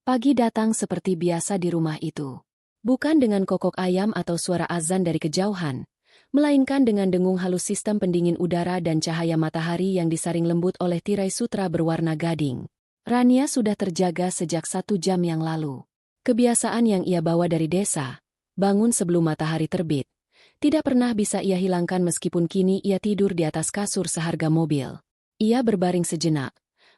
Pagi datang seperti biasa di rumah itu. Bukan dengan kokok ayam atau suara azan dari kejauhan, melainkan dengan dengung halus sistem pendingin udara dan cahaya matahari yang disaring lembut oleh tirai sutra berwarna gading. Rania sudah terjaga sejak 1 jam yang lalu. Kebiasaan yang ia bawa dari desa, bangun sebelum matahari terbit, tidak pernah bisa ia hilangkan meskipun kini ia tidur di atas kasur seharga mobil. Ia berbaring sejenak,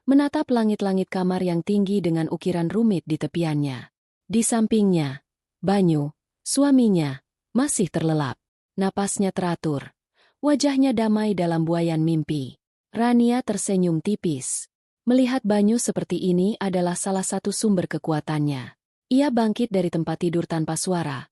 menatap langit-langit kamar yang tinggi dengan ukiran rumit di tepiannya. Di sampingnya, Banyu, suaminya, masih terlelap. Napasnya teratur. Wajahnya damai dalam buayan mimpi. Rania tersenyum tipis. Melihat Banyu seperti ini adalah salah satu sumber kekuatannya. Ia bangkit dari tempat tidur tanpa suara.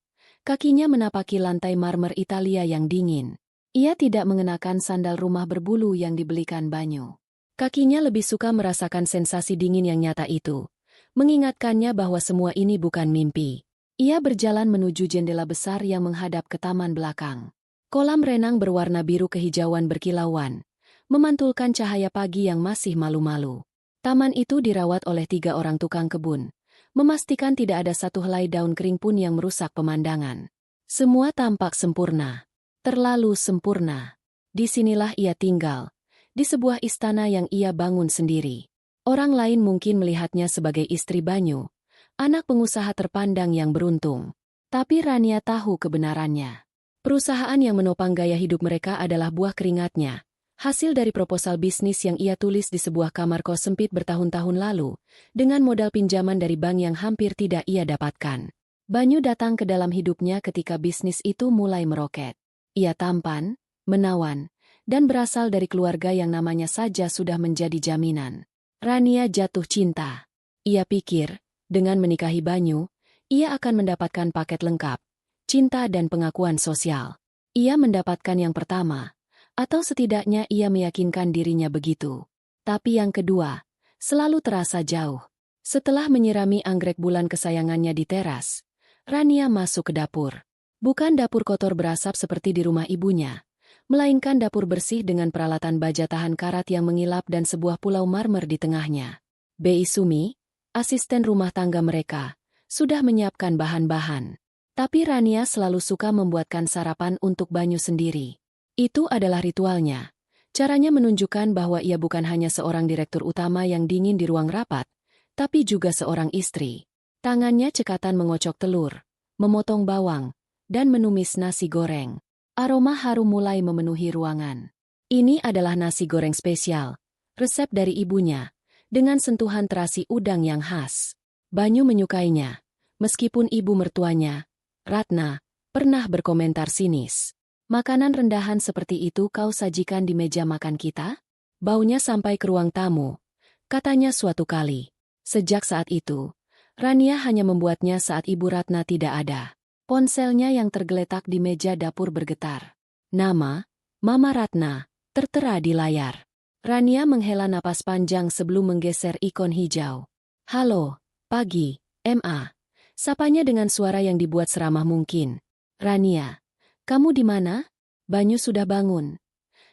Kakinya menapaki lantai marmer Italia yang dingin. Ia tidak mengenakan sandal rumah berbulu yang dibelikan Banyu. Kakinya lebih suka merasakan sensasi dingin yang nyata itu, mengingatkannya bahwa semua ini bukan mimpi. Ia berjalan menuju jendela besar yang menghadap ke taman belakang. Kolam renang berwarna biru kehijauan berkilauan, memantulkan cahaya pagi yang masih malu-malu. Taman itu dirawat oleh 3 orang tukang kebun, memastikan tidak ada satu helai daun kering pun yang merusak pemandangan. Semua tampak sempurna. Terlalu sempurna. Disinilah ia tinggal, di sebuah istana yang ia bangun sendiri. Orang lain mungkin melihatnya sebagai istri Banyu, anak pengusaha terpandang yang beruntung. Tapi Rania tahu kebenarannya. Perusahaan yang menopang gaya hidup mereka adalah buah keringatnya, hasil dari proposal bisnis yang ia tulis di sebuah kamar kos sempit bertahun-tahun lalu, dengan modal pinjaman dari bank yang hampir tidak ia dapatkan. Banyu datang ke dalam hidupnya ketika bisnis itu mulai meroket. Ia tampan, menawan, dan berasal dari keluarga yang namanya saja sudah menjadi jaminan. Rania jatuh cinta. Ia pikir, dengan menikahi Banyu, ia akan mendapatkan paket lengkap, cinta dan pengakuan sosial. Ia mendapatkan yang pertama, atau setidaknya ia meyakinkan dirinya begitu. Tapi yang kedua, selalu terasa jauh. Setelah menyirami anggrek bulan kesayangannya di teras, Rania masuk ke dapur. Bukan dapur kotor berasap seperti di rumah ibunya, melainkan dapur bersih dengan peralatan baja tahan karat yang mengilap dan sebuah pulau marmer di tengahnya. Bei Sumi, asisten rumah tangga mereka, sudah menyiapkan bahan-bahan. Tapi Rania selalu suka membuatkan sarapan untuk Banyu sendiri. Itu adalah ritualnya. Caranya menunjukkan bahwa ia bukan hanya seorang direktur utama yang dingin di ruang rapat, tapi juga seorang istri. Tangannya cekatan mengocok telur, memotong bawang, dan menumis nasi goreng. Aroma harum mulai memenuhi ruangan. Ini adalah nasi goreng spesial, resep dari ibunya, dengan sentuhan terasi udang yang khas. Banyu menyukainya, meskipun ibu mertuanya, Ratna, pernah berkomentar sinis. Makanan rendahan seperti itu kau sajikan di meja makan kita? Baunya sampai ke ruang tamu, katanya suatu kali. Sejak saat itu, Rania hanya membuatnya saat Ibu Ratna tidak ada. Ponselnya yang tergeletak di meja dapur bergetar. Nama, Mama Ratna, tertera di layar. Rania menghela napas panjang sebelum menggeser ikon hijau. Halo, pagi, Ma. Sapanya dengan suara yang dibuat seramah mungkin. Rania. Kamu di mana? Banyu sudah bangun.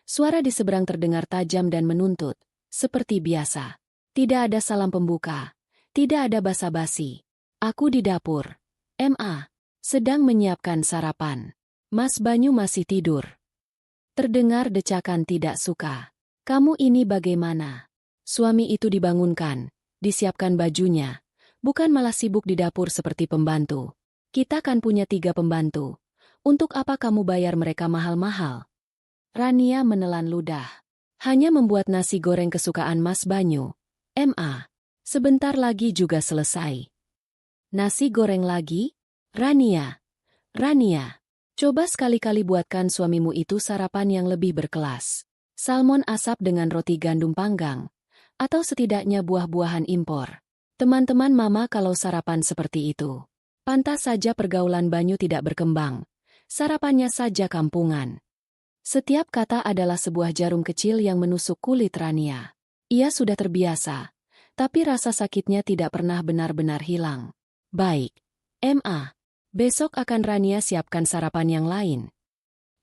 Suara di seberang terdengar tajam dan menuntut, seperti biasa. Tidak ada salam pembuka. Tidak ada basa-basi. Aku di dapur. Ma. Sedang menyiapkan sarapan. Mas Banyu masih tidur. Terdengar decakan tidak suka. Kamu ini bagaimana? Suami itu dibangunkan, disiapkan bajunya. Bukan malah sibuk di dapur seperti pembantu. Kita kan punya 3 pembantu. Untuk apa kamu bayar mereka mahal-mahal? Rania menelan ludah. Hanya membuat nasi goreng kesukaan Mas Banyu. Ma. Sebentar lagi juga selesai. Nasi goreng lagi? Rania. Rania. Coba sekali-kali buatkan suamimu itu sarapan yang lebih berkelas. Salmon asap dengan roti gandum panggang. Atau setidaknya buah-buahan impor. Teman-teman mama kalau sarapan seperti itu. Pantas saja pergaulan Banyu tidak berkembang. Sarapannya saja kampungan. Setiap kata adalah sebuah jarum kecil yang menusuk kulit Rania. Ia sudah terbiasa, tapi rasa sakitnya tidak pernah benar-benar hilang. Baik, Ma. Besok akan Rania siapkan sarapan yang lain.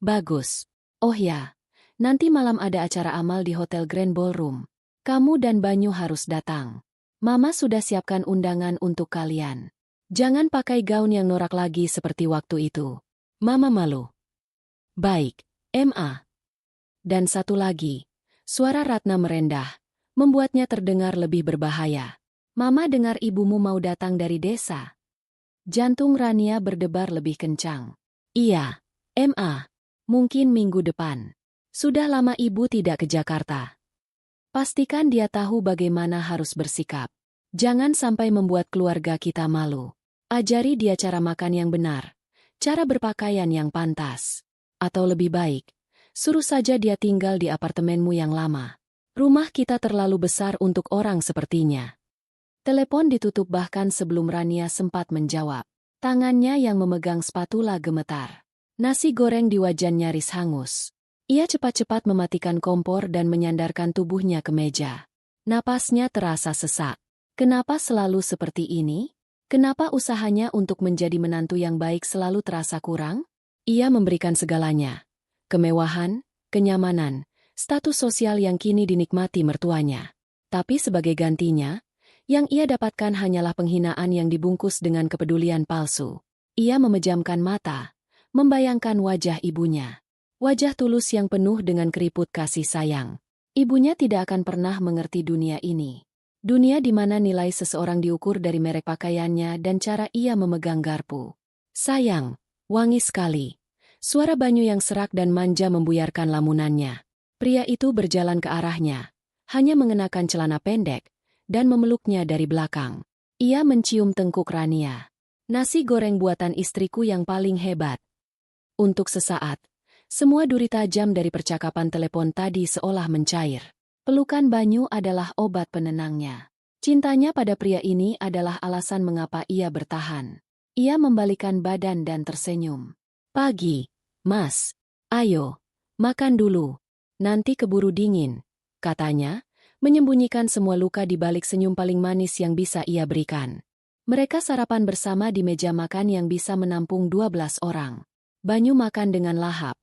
Bagus. Oh ya, nanti malam ada acara amal di Hotel Grand Ballroom. Kamu dan Banyu harus datang. Mama sudah siapkan undangan untuk kalian. Jangan pakai gaun yang norak lagi seperti waktu itu. Mama malu. Baik, Ma. Dan satu lagi, suara Ratna merendah, membuatnya terdengar lebih berbahaya. Mama dengar ibumu mau datang dari desa. Jantung Rania berdebar lebih kencang. Iya, Ma. Mungkin minggu depan. Sudah lama ibu tidak ke Jakarta. Pastikan dia tahu bagaimana harus bersikap. Jangan sampai membuat keluarga kita malu. Ajari dia cara makan yang benar, cara berpakaian yang pantas. Atau lebih baik, suruh saja dia tinggal di apartemenmu yang lama. Rumah kita terlalu besar untuk orang sepertinya. Telepon ditutup bahkan sebelum Rania sempat menjawab. Tangannya yang memegang spatula gemetar. Nasi goreng di wajan nyaris hangus. Ia cepat-cepat mematikan kompor dan menyandarkan tubuhnya ke meja. Napasnya terasa sesak. Kenapa selalu seperti ini? Kenapa usahanya untuk menjadi menantu yang baik selalu terasa kurang? Ia memberikan segalanya. Kemewahan, kenyamanan, status sosial yang kini dinikmati mertuanya. Tapi sebagai gantinya, yang ia dapatkan hanyalah penghinaan yang dibungkus dengan kepedulian palsu. Ia memejamkan mata, membayangkan wajah ibunya. Wajah tulus yang penuh dengan keriput kasih sayang. Ibunya tidak akan pernah mengerti dunia ini. Dunia di mana nilai seseorang diukur dari merek pakaiannya dan cara ia memegang garpu. Sayang, wangi sekali. Suara Banyu yang serak dan manja membuyarkan lamunannya. Pria itu berjalan ke arahnya, hanya mengenakan celana pendek, dan memeluknya dari belakang. Ia mencium tengkuk Rania. Nasi goreng buatan istriku yang paling hebat. Untuk sesaat, semua duri tajam dari percakapan telepon tadi seolah mencair. Pelukan Banyu adalah obat penenangnya. Cintanya pada pria ini adalah alasan mengapa ia bertahan. Ia membalikkan badan dan tersenyum. Pagi, Mas. Ayo, makan dulu. Nanti keburu dingin, katanya, menyembunyikan semua luka di balik senyum paling manis yang bisa ia berikan. Mereka sarapan bersama di meja makan yang bisa menampung 12 orang. Banyu makan dengan lahap,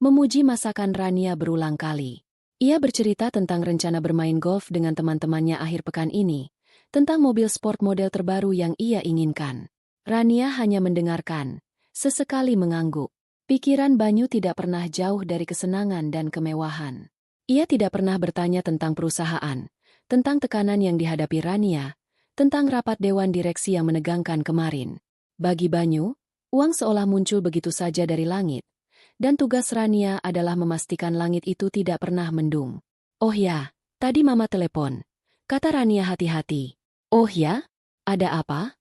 memuji masakan Rania berulang kali. Ia bercerita tentang rencana bermain golf dengan teman-temannya akhir pekan ini, tentang mobil sport model terbaru yang ia inginkan. Rania hanya mendengarkan, sesekali mengangguk. Pikiran Banyu tidak pernah jauh dari kesenangan dan kemewahan. Ia tidak pernah bertanya tentang perusahaan, tentang tekanan yang dihadapi Rania, tentang rapat dewan direksi yang menegangkan kemarin. Bagi Banyu, uang seolah muncul begitu saja dari langit. Dan tugas Rania adalah memastikan langit itu tidak pernah mendung. Oh ya, tadi Mama telepon. Kata Rania hati-hati. Oh ya? Ada apa?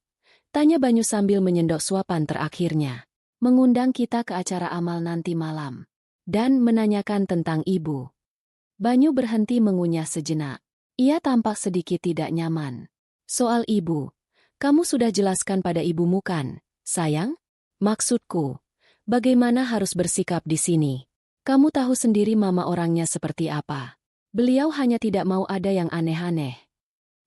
Tanya Banyu sambil menyendok suapan terakhirnya. Mengundang kita ke acara amal nanti malam. Dan menanyakan tentang ibu. Banyu berhenti mengunyah sejenak. Ia tampak sedikit tidak nyaman. Soal ibu, kamu sudah jelaskan pada ibumu kan, sayang? Maksudku, bagaimana harus bersikap di sini? Kamu tahu sendiri Mama orangnya seperti apa. Beliau hanya tidak mau ada yang aneh-aneh.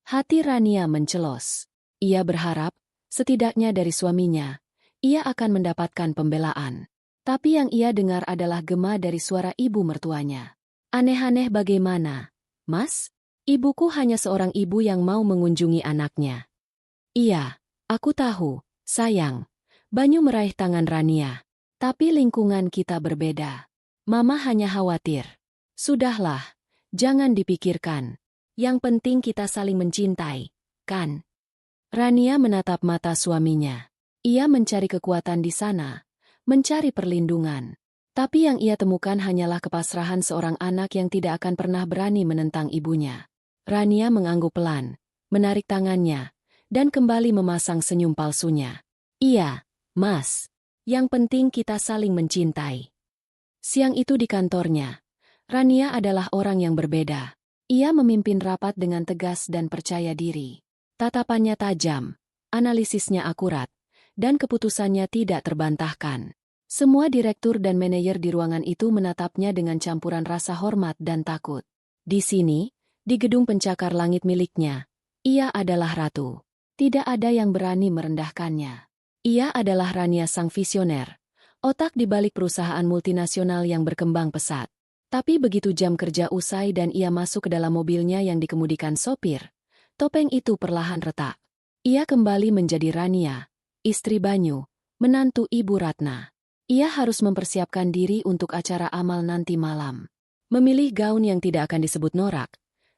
Hati Rania mencelos. Ia berharap, setidaknya dari suaminya, ia akan mendapatkan pembelaan. Tapi yang ia dengar adalah gema dari suara ibu mertuanya. Aneh-aneh bagaimana, Mas? Ibuku hanya seorang ibu yang mau mengunjungi anaknya. Iya, aku tahu, sayang. Banyu meraih tangan Rania. Tapi lingkungan kita berbeda. Mama hanya khawatir. Sudahlah, jangan dipikirkan. Yang penting kita saling mencintai, kan? Rania menatap mata suaminya. Ia mencari kekuatan di sana, mencari perlindungan. Tapi yang ia temukan hanyalah kepasrahan seorang anak yang tidak akan pernah berani menentang ibunya. Rania mengangguk pelan, menarik tangannya, dan kembali memasang senyum palsunya. Iya, Mas. Yang penting kita saling mencintai. Siang itu di kantornya, Rania adalah orang yang berbeda. Ia memimpin rapat dengan tegas dan percaya diri. Tatapannya tajam, analisisnya akurat, dan keputusannya tidak terbantahkan. Semua direktur dan manajer di ruangan itu menatapnya dengan campuran rasa hormat dan takut. Di sini, di gedung pencakar langit miliknya, ia adalah ratu. Tidak ada yang berani merendahkannya. Ia adalah Rania sang visioner, otak di balik perusahaan multinasional yang berkembang pesat. Tapi begitu jam kerja usai dan ia masuk ke dalam mobilnya yang dikemudikan sopir, Topeng itu perlahan retak. Ia kembali menjadi Rania, istri Banyu, menantu Ibu Ratna. Ia harus mempersiapkan diri untuk acara amal nanti malam. Memilih gaun yang tidak akan disebut norak,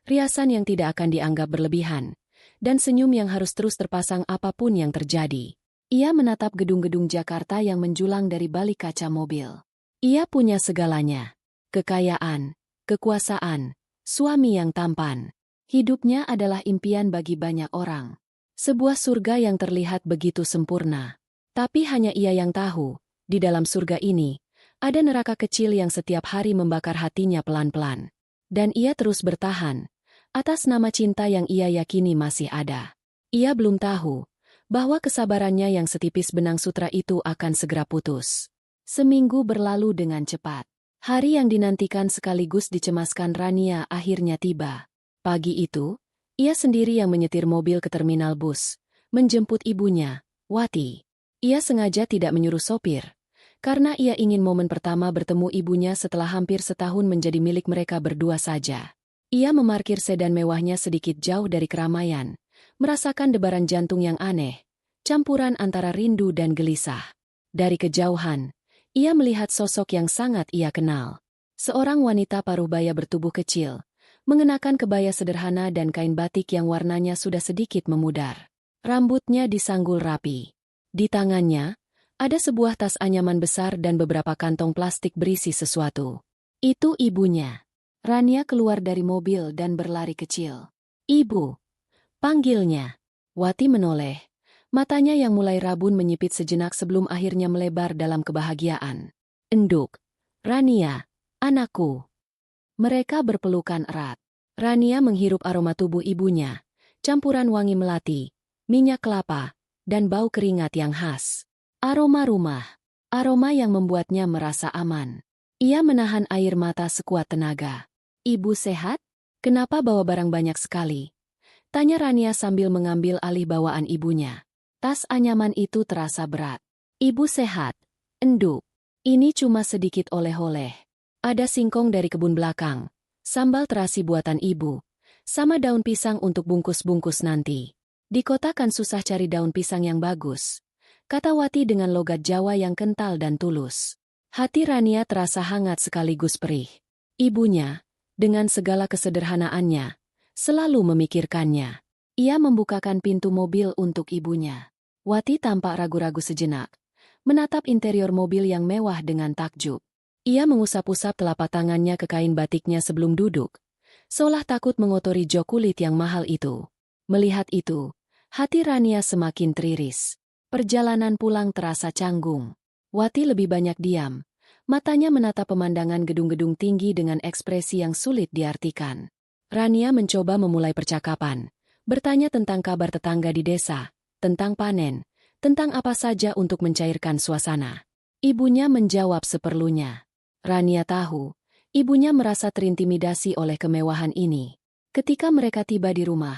riasan yang tidak akan dianggap berlebihan, dan senyum yang harus terus terpasang apapun yang terjadi. Ia menatap gedung-gedung Jakarta yang menjulang dari balik kaca mobil. Ia punya segalanya. Kekayaan, kekuasaan, suami yang tampan. Hidupnya adalah impian bagi banyak orang. Sebuah surga yang terlihat begitu sempurna. Tapi hanya ia yang tahu, di dalam surga ini, ada neraka kecil yang setiap hari membakar hatinya pelan-pelan. Dan ia terus bertahan, atas nama cinta yang ia yakini masih ada. Ia belum tahu bahwa kesabarannya yang setipis benang sutra itu akan segera putus. Seminggu berlalu dengan cepat. Hari yang dinantikan sekaligus dicemaskan Rania akhirnya tiba. Pagi itu, ia sendiri yang menyetir mobil ke terminal bus, menjemput ibunya, Wati. Ia sengaja tidak menyuruh sopir, karena ia ingin momen pertama bertemu ibunya setelah hampir setahun menjadi milik mereka berdua saja. Ia memarkir sedan mewahnya sedikit jauh dari keramaian, merasakan debaran jantung yang aneh, campuran antara rindu dan gelisah. Dari kejauhan, ia melihat sosok yang sangat ia kenal. Seorang wanita paruh baya bertubuh kecil, mengenakan kebaya sederhana dan kain batik yang warnanya sudah sedikit memudar. Rambutnya disanggul rapi. Di tangannya, ada sebuah tas anyaman besar dan beberapa kantong plastik berisi sesuatu. Itu ibunya. Rania keluar dari mobil dan berlari kecil. "Ibu!" panggilnya. Wati menoleh. Matanya yang mulai rabun menyipit sejenak sebelum akhirnya melebar dalam kebahagiaan. "Enduk. Rania, anakku." Mereka berpelukan erat. Rania menghirup aroma tubuh ibunya, campuran wangi melati, minyak kelapa, dan bau keringat yang khas. Aroma rumah. Aroma yang membuatnya merasa aman. Ia menahan air mata sekuat tenaga. "Ibu sehat? Kenapa bawa barang banyak sekali?" tanya Rania sambil mengambil alih bawaan ibunya. Tas anyaman itu terasa berat. "Ibu sehat, Enduk. Ini cuma sedikit oleh-oleh. Ada singkong dari kebun belakang, sambal terasi buatan ibu, sama daun pisang untuk bungkus-bungkus nanti. Di kota kan susah cari daun pisang yang bagus," kata Wati dengan logat Jawa yang kental dan tulus. Hati Rania terasa hangat sekaligus perih. Ibunya, dengan segala kesederhanaannya, selalu memikirkannya. Ia membukakan pintu mobil untuk ibunya. Wati tampak ragu-ragu sejenak, menatap interior mobil yang mewah dengan takjub. Ia mengusap-usap telapak tangannya ke kain batiknya sebelum duduk, seolah takut mengotori jok kulit yang mahal itu. Melihat itu, hati Rania semakin teriris. Perjalanan pulang terasa canggung. Wati lebih banyak diam, matanya menatap pemandangan gedung-gedung tinggi dengan ekspresi yang sulit diartikan. Rania mencoba memulai percakapan, bertanya tentang kabar tetangga di desa, tentang panen, tentang apa saja untuk mencairkan suasana. Ibunya menjawab seperlunya. Rania tahu, ibunya merasa terintimidasi oleh kemewahan ini. Ketika mereka tiba di rumah,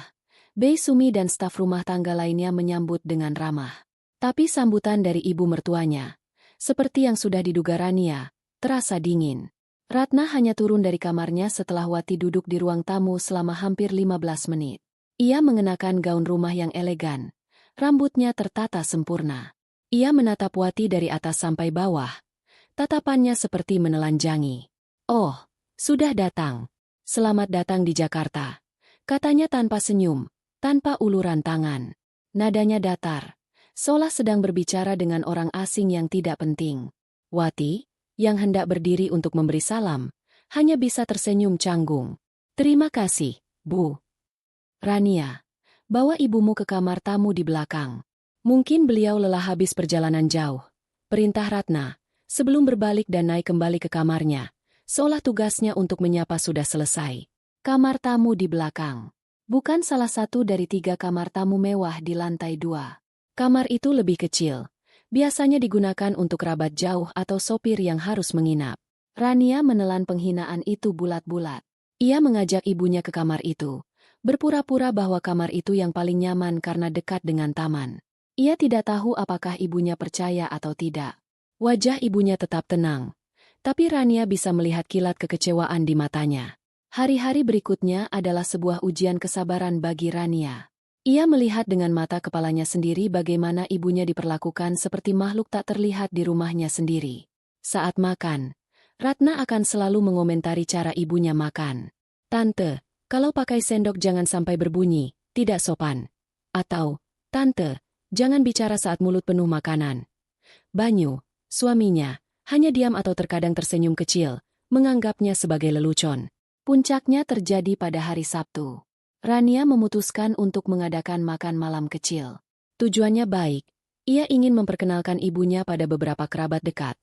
Bei Sumi dan staf rumah tangga lainnya menyambut dengan ramah. Tapi sambutan dari ibu mertuanya, seperti yang sudah diduga Rania, terasa dingin. Ratna hanya turun dari kamarnya setelah Wati duduk di ruang tamu selama hampir 15 menit. Ia mengenakan gaun rumah yang elegan. Rambutnya tertata sempurna. Ia menatap Wati dari atas sampai bawah. Tatapannya seperti menelanjangi. "Oh, sudah datang. Selamat datang di Jakarta," katanya tanpa senyum, tanpa uluran tangan. Nadanya datar, seolah sedang berbicara dengan orang asing yang tidak penting. Wati, yang hendak berdiri untuk memberi salam, hanya bisa tersenyum canggung. "Terima kasih, Bu." "Rania, bawa ibumu ke kamar tamu di belakang. Mungkin beliau lelah habis perjalanan jauh," perintah Ratna, sebelum berbalik dan naik kembali ke kamarnya, seolah tugasnya untuk menyapa sudah selesai. Kamar tamu di belakang. Bukan salah satu dari 3 kamar tamu mewah di lantai 2. Kamar itu lebih kecil, biasanya digunakan untuk kerabat jauh atau sopir yang harus menginap. Rania menelan penghinaan itu bulat-bulat. Ia mengajak ibunya ke kamar itu, berpura-pura bahwa kamar itu yang paling nyaman karena dekat dengan taman. Ia tidak tahu apakah ibunya percaya atau tidak. Wajah ibunya tetap tenang, tapi Rania bisa melihat kilat kekecewaan di matanya. Hari-hari berikutnya adalah sebuah ujian kesabaran bagi Rania. Ia melihat dengan mata kepalanya sendiri bagaimana ibunya diperlakukan seperti makhluk tak terlihat di rumahnya sendiri. Saat makan, Ratna akan selalu mengomentari cara ibunya makan. "Tante, kalau pakai sendok jangan sampai berbunyi, tidak sopan." Atau, "Tante, jangan bicara saat mulut penuh makanan." Banyu, suaminya, hanya diam atau terkadang tersenyum kecil, menganggapnya sebagai lelucon. Puncaknya terjadi pada hari Sabtu. Rania memutuskan untuk mengadakan makan malam kecil. Tujuannya baik, ia ingin memperkenalkan ibunya pada beberapa kerabat dekat.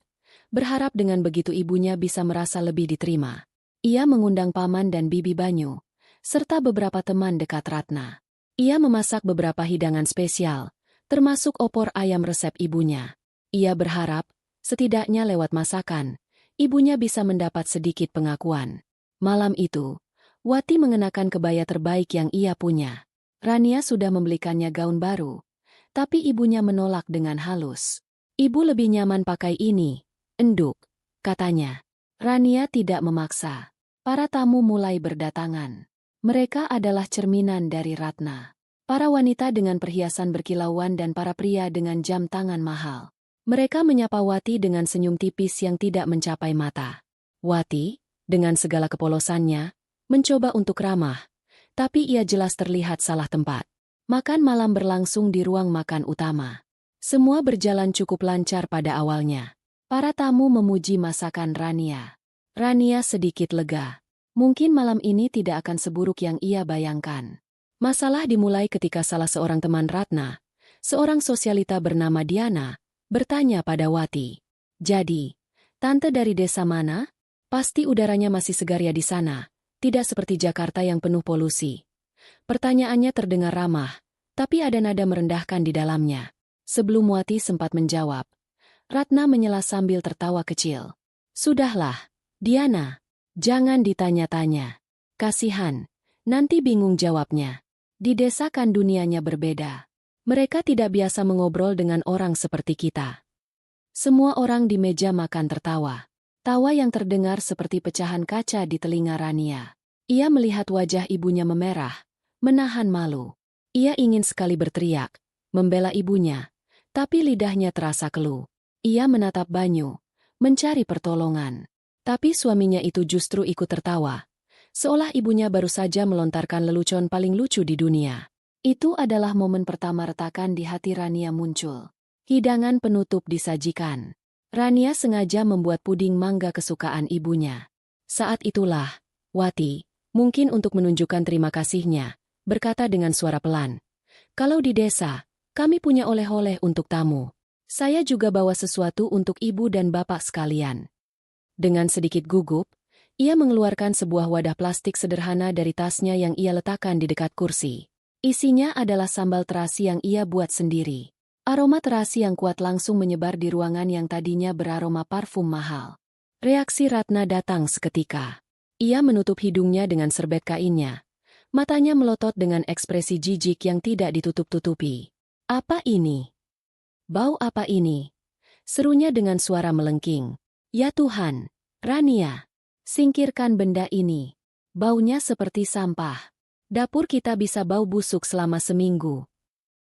Berharap dengan begitu ibunya bisa merasa lebih diterima. Ia mengundang paman dan bibi Banyu, serta beberapa teman dekat Ratna. Ia memasak beberapa hidangan spesial, termasuk opor ayam resep ibunya. Ia berharap, setidaknya lewat masakan, ibunya bisa mendapat sedikit pengakuan. Malam itu, Wati mengenakan kebaya terbaik yang ia punya. Rania sudah membelikannya gaun baru, tapi ibunya menolak dengan halus. "Ibu lebih nyaman pakai ini, enduk," katanya. Rania tidak memaksa. Para tamu mulai berdatangan. Mereka adalah cerminan dari Ratna. Para wanita dengan perhiasan berkilauan dan para pria dengan jam tangan mahal. Mereka menyapa Wati dengan senyum tipis yang tidak mencapai mata. Wati, dengan segala kepolosannya, mencoba untuk ramah, tapi ia jelas terlihat salah tempat. Makan malam berlangsung di ruang makan utama. Semua berjalan cukup lancar pada awalnya. Para tamu memuji masakan Rania. Rania sedikit lega. Mungkin malam ini tidak akan seburuk yang ia bayangkan. Masalah dimulai ketika salah seorang teman Ratna, seorang sosialita bernama Diana, bertanya pada Wati. "Jadi, tante dari desa mana? Pasti udaranya masih segar ya di sana, tidak seperti Jakarta yang penuh polusi." Pertanyaannya terdengar ramah, tapi ada nada merendahkan di dalamnya. Sebelum Wati sempat menjawab, Ratna menyela sambil tertawa kecil. "Sudahlah, Diana, jangan ditanya-tanya. Kasihan, nanti bingung jawabnya. Di desa kan dunianya berbeda. Mereka tidak biasa mengobrol dengan orang seperti kita." Semua orang di meja makan tertawa. Tawa yang terdengar seperti pecahan kaca di telinga Rania. Ia melihat wajah ibunya memerah, menahan malu. Ia ingin sekali berteriak, membela ibunya, tapi lidahnya terasa keluh. Ia menatap Banyu, mencari pertolongan. Tapi suaminya itu justru ikut tertawa, seolah ibunya baru saja melontarkan lelucon paling lucu di dunia. Itu adalah momen pertama retakan di hati Rania muncul. Hidangan penutup disajikan. Rania sengaja membuat puding mangga kesukaan ibunya. Saat itulah, Wati, mungkin untuk menunjukkan terima kasihnya, berkata dengan suara pelan, "Kalau di desa, kami punya oleh-oleh untuk tamu. Saya juga bawa sesuatu untuk ibu dan bapak sekalian." Dengan sedikit gugup, ia mengeluarkan sebuah wadah plastik sederhana dari tasnya yang ia letakkan di dekat kursi. Isinya adalah sambal terasi yang ia buat sendiri. Aroma terasi yang kuat langsung menyebar di ruangan yang tadinya beraroma parfum mahal. Reaksi Ratna datang seketika. Ia menutup hidungnya dengan serbet kainnya. Matanya melotot dengan ekspresi jijik yang tidak ditutup-tutupi. "Apa ini? Bau apa ini?" serunya dengan suara melengking. "Ya Tuhan, Rania, singkirkan benda ini. Baunya seperti sampah. Dapur kita bisa bau busuk selama seminggu."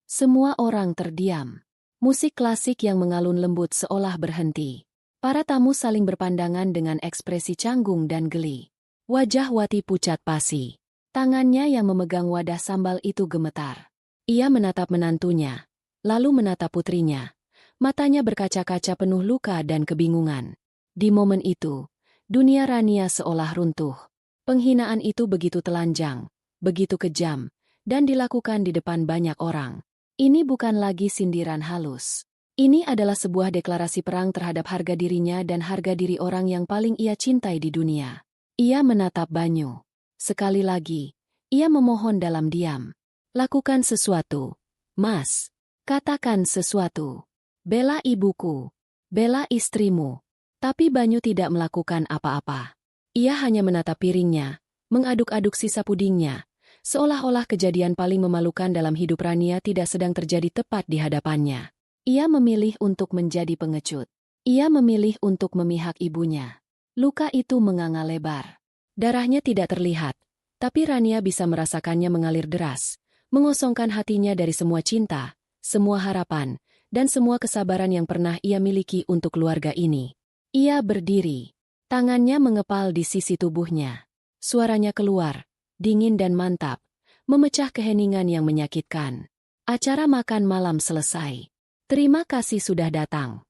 Semua orang terdiam. Musik klasik yang mengalun lembut seolah berhenti. Para tamu saling berpandangan dengan ekspresi canggung dan geli. Wajah Wati pucat pasi. Tangannya yang memegang wadah sambal itu gemetar. Ia menatap menantunya, lalu menatap putrinya. Matanya berkaca-kaca penuh luka dan kebingungan. Di momen itu, dunia Rania seolah runtuh. Penghinaan itu begitu telanjang, begitu kejam, dan dilakukan di depan banyak orang. Ini bukan lagi sindiran halus. Ini adalah sebuah deklarasi perang terhadap harga dirinya dan harga diri orang yang paling ia cintai di dunia. Ia menatap Banyu. Sekali lagi, ia memohon dalam diam. "Lakukan sesuatu, Mas. Katakan sesuatu. Bela ibuku. Bela istrimu." Tapi Banyu tidak melakukan apa-apa. Ia hanya menatap piringnya, mengaduk-aduk sisa pudingnya, seolah-olah kejadian paling memalukan dalam hidup Rania tidak sedang terjadi tepat di hadapannya. Ia memilih untuk menjadi pengecut. Ia memilih untuk memihak ibunya. Luka itu menganga lebar. Darahnya tidak terlihat, tapi Rania bisa merasakannya mengalir deras, mengosongkan hatinya dari semua cinta, semua harapan, dan semua kesabaran yang pernah ia miliki untuk keluarga ini. Ia berdiri. Tangannya mengepal di sisi tubuhnya. Suaranya keluar, dingin dan mantap, memecah keheningan yang menyakitkan. Acara makan malam selesai. Terima kasih sudah datang.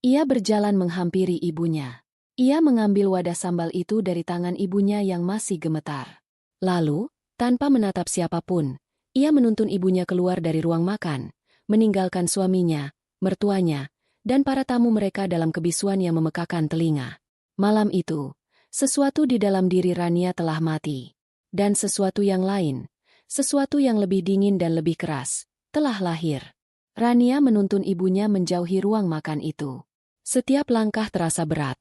Ia berjalan menghampiri ibunya. Ia mengambil wadah sambal itu dari tangan ibunya yang masih gemetar. Lalu, tanpa menatap siapapun, ia menuntun ibunya keluar dari ruang makan, meninggalkan suaminya, mertuanya, dan para tamu mereka dalam kebisuan yang memekakan telinga. Malam itu, sesuatu di dalam diri Rania telah mati. Dan sesuatu yang lain, sesuatu yang lebih dingin dan lebih keras, telah lahir. Rania menuntun ibunya menjauhi ruang makan itu. Setiap langkah terasa berat,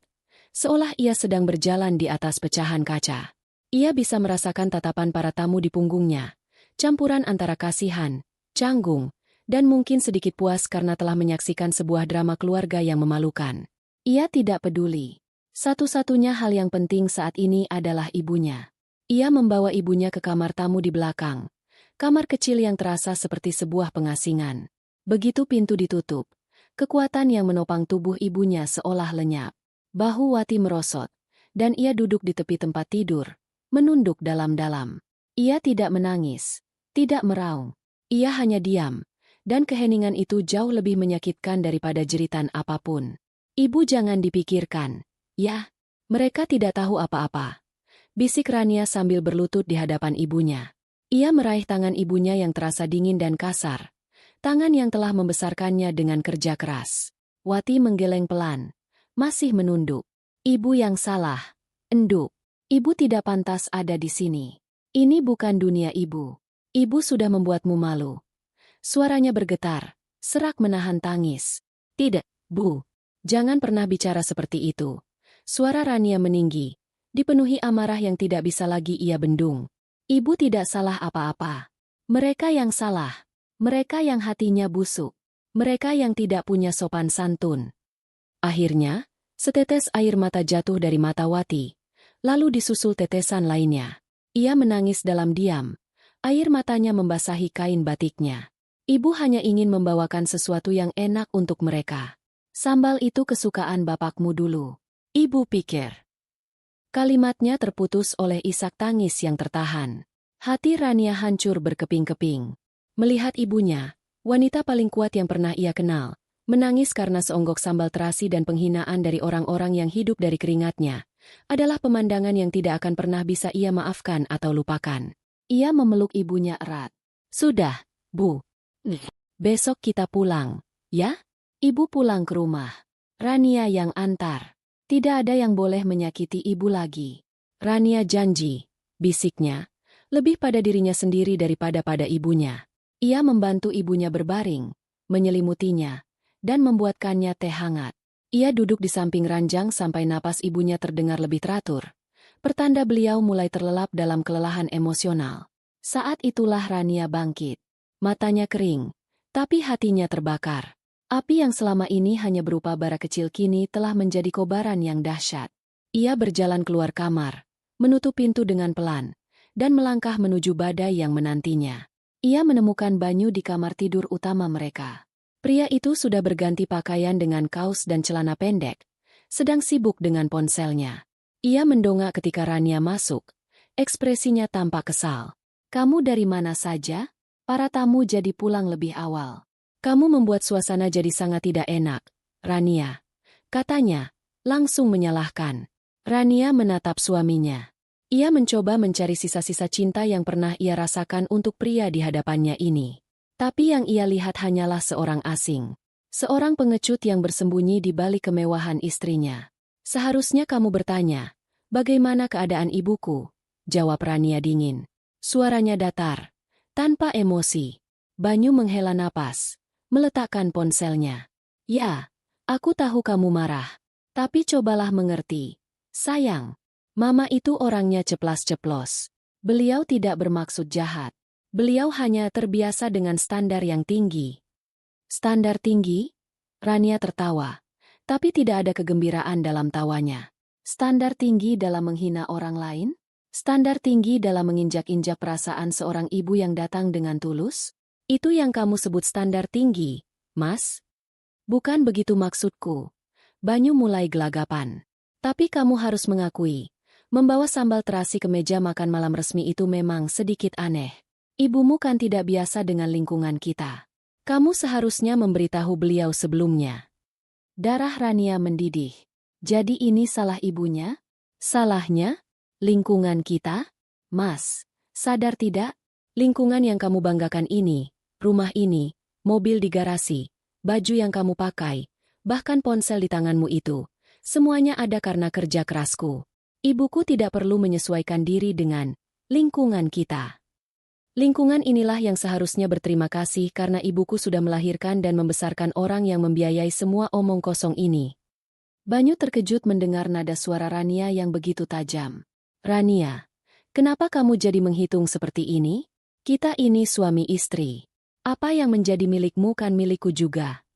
seolah ia sedang berjalan di atas pecahan kaca. Ia bisa merasakan tatapan para tamu di punggungnya, campuran antara kasihan, canggung, dan mungkin sedikit puas karena telah menyaksikan sebuah drama keluarga yang memalukan. Ia tidak peduli. Satu-satunya hal yang penting saat ini adalah ibunya. Ia membawa ibunya ke kamar tamu di belakang. Kamar kecil yang terasa seperti sebuah pengasingan. Begitu pintu ditutup, kekuatan yang menopang tubuh ibunya seolah lenyap. Bahu Wati merosot, dan ia duduk di tepi tempat tidur, menunduk dalam-dalam. Ia tidak menangis, tidak meraung. Ia hanya diam, dan keheningan itu jauh lebih menyakitkan daripada jeritan apapun. Ibu jangan dipikirkan. Ya, mereka tidak tahu apa-apa. Bisik Rania sambil berlutut di hadapan ibunya. Ia meraih tangan ibunya yang terasa dingin dan kasar. Tangan yang telah membesarkannya dengan kerja keras. Wati menggeleng pelan. Masih menunduk. Ibu yang salah. Enduk. Ibu tidak pantas ada di sini. Ini bukan dunia ibu. Ibu sudah membuatmu malu. Suaranya bergetar. Serak menahan tangis. Tidak, Bu. Jangan pernah bicara seperti itu. Suara Rania meninggi, dipenuhi amarah yang tidak bisa lagi ia bendung. Ibu tidak salah apa-apa. Mereka yang salah. Mereka yang hatinya busuk. Mereka yang tidak punya sopan santun. Akhirnya, setetes air mata jatuh dari mata Wati, lalu disusul tetesan lainnya. Ia menangis dalam diam. Air matanya membasahi kain batiknya. Ibu hanya ingin membawakan sesuatu yang enak untuk mereka. Sambal itu kesukaan bapakmu dulu. Ibu pikir. Kalimatnya terputus oleh isak tangis yang tertahan. Hati Rania hancur berkeping-keping. Melihat ibunya, wanita paling kuat yang pernah ia kenal, menangis karena seonggok sambal terasi dan penghinaan dari orang-orang yang hidup dari keringatnya, adalah pemandangan yang tidak akan pernah bisa ia maafkan atau lupakan. Ia memeluk ibunya erat. Sudah, Bu. Besok kita pulang, ya? Ibu pulang ke rumah. Rania yang antar. Tidak ada yang boleh menyakiti ibu lagi. Rania janji, bisiknya, lebih pada dirinya sendiri daripada pada ibunya. Ia membantu ibunya berbaring, menyelimutinya, dan membuatkannya teh hangat. Ia duduk di samping ranjang sampai napas ibunya terdengar lebih teratur. Pertanda beliau mulai terlelap dalam kelelahan emosional. Saat itulah Rania bangkit. Matanya kering, tapi hatinya terbakar. Api yang selama ini hanya berupa bara kecil kini telah menjadi kobaran yang dahsyat. Ia berjalan keluar kamar, menutup pintu dengan pelan, dan melangkah menuju badai yang menantinya. Ia menemukan Banyu di kamar tidur utama mereka. Pria itu sudah berganti pakaian dengan kaos dan celana pendek, sedang sibuk dengan ponselnya. Ia mendongak ketika Rania masuk, ekspresinya tampak kesal. Kamu dari mana saja? Para tamu jadi pulang lebih awal. Kamu membuat suasana jadi sangat tidak enak, Rania. Katanya, langsung menyalahkan. Rania menatap suaminya. Ia mencoba mencari sisa-sisa cinta yang pernah ia rasakan untuk pria di hadapannya ini. Tapi yang ia lihat hanyalah seorang asing. Seorang pengecut yang bersembunyi di balik kemewahan istrinya. Seharusnya kamu bertanya, bagaimana keadaan ibuku? Jawab Rania dingin. Suaranya datar, tanpa emosi. Banyu menghela napas. Meletakkan ponselnya. Ya, aku tahu kamu marah. Tapi cobalah mengerti. Sayang, Mama itu orangnya ceplas-ceplos. Beliau tidak bermaksud jahat. Beliau hanya terbiasa dengan standar yang tinggi. Standar tinggi? Rania tertawa. Tapi tidak ada kegembiraan dalam tawanya. Standar tinggi dalam menghina orang lain? Standar tinggi dalam menginjak-injak perasaan seorang ibu yang datang dengan tulus? Itu yang kamu sebut standar tinggi, Mas? Bukan begitu maksudku. Banyu mulai gelagapan. Tapi kamu harus mengakui, membawa sambal terasi ke meja makan malam resmi itu memang sedikit aneh. Ibumu kan tidak biasa dengan lingkungan kita. Kamu seharusnya memberitahu beliau sebelumnya. Darah Rania mendidih. Jadi ini salah ibunya? Salahnya? Lingkungan kita? Mas, sadar tidak? Lingkungan yang kamu banggakan ini, rumah ini, mobil di garasi, baju yang kamu pakai, bahkan ponsel di tanganmu itu, semuanya ada karena kerja kerasku. Ibuku tidak perlu menyesuaikan diri dengan lingkungan kita. Lingkungan inilah yang seharusnya berterima kasih karena ibuku sudah melahirkan dan membesarkan orang yang membiayai semua omong kosong ini. Banyu terkejut mendengar nada suara Rania yang begitu tajam. Rania, kenapa kamu jadi menghitung seperti ini? Kita ini suami istri. Apa yang menjadi milikmu kan milikku juga.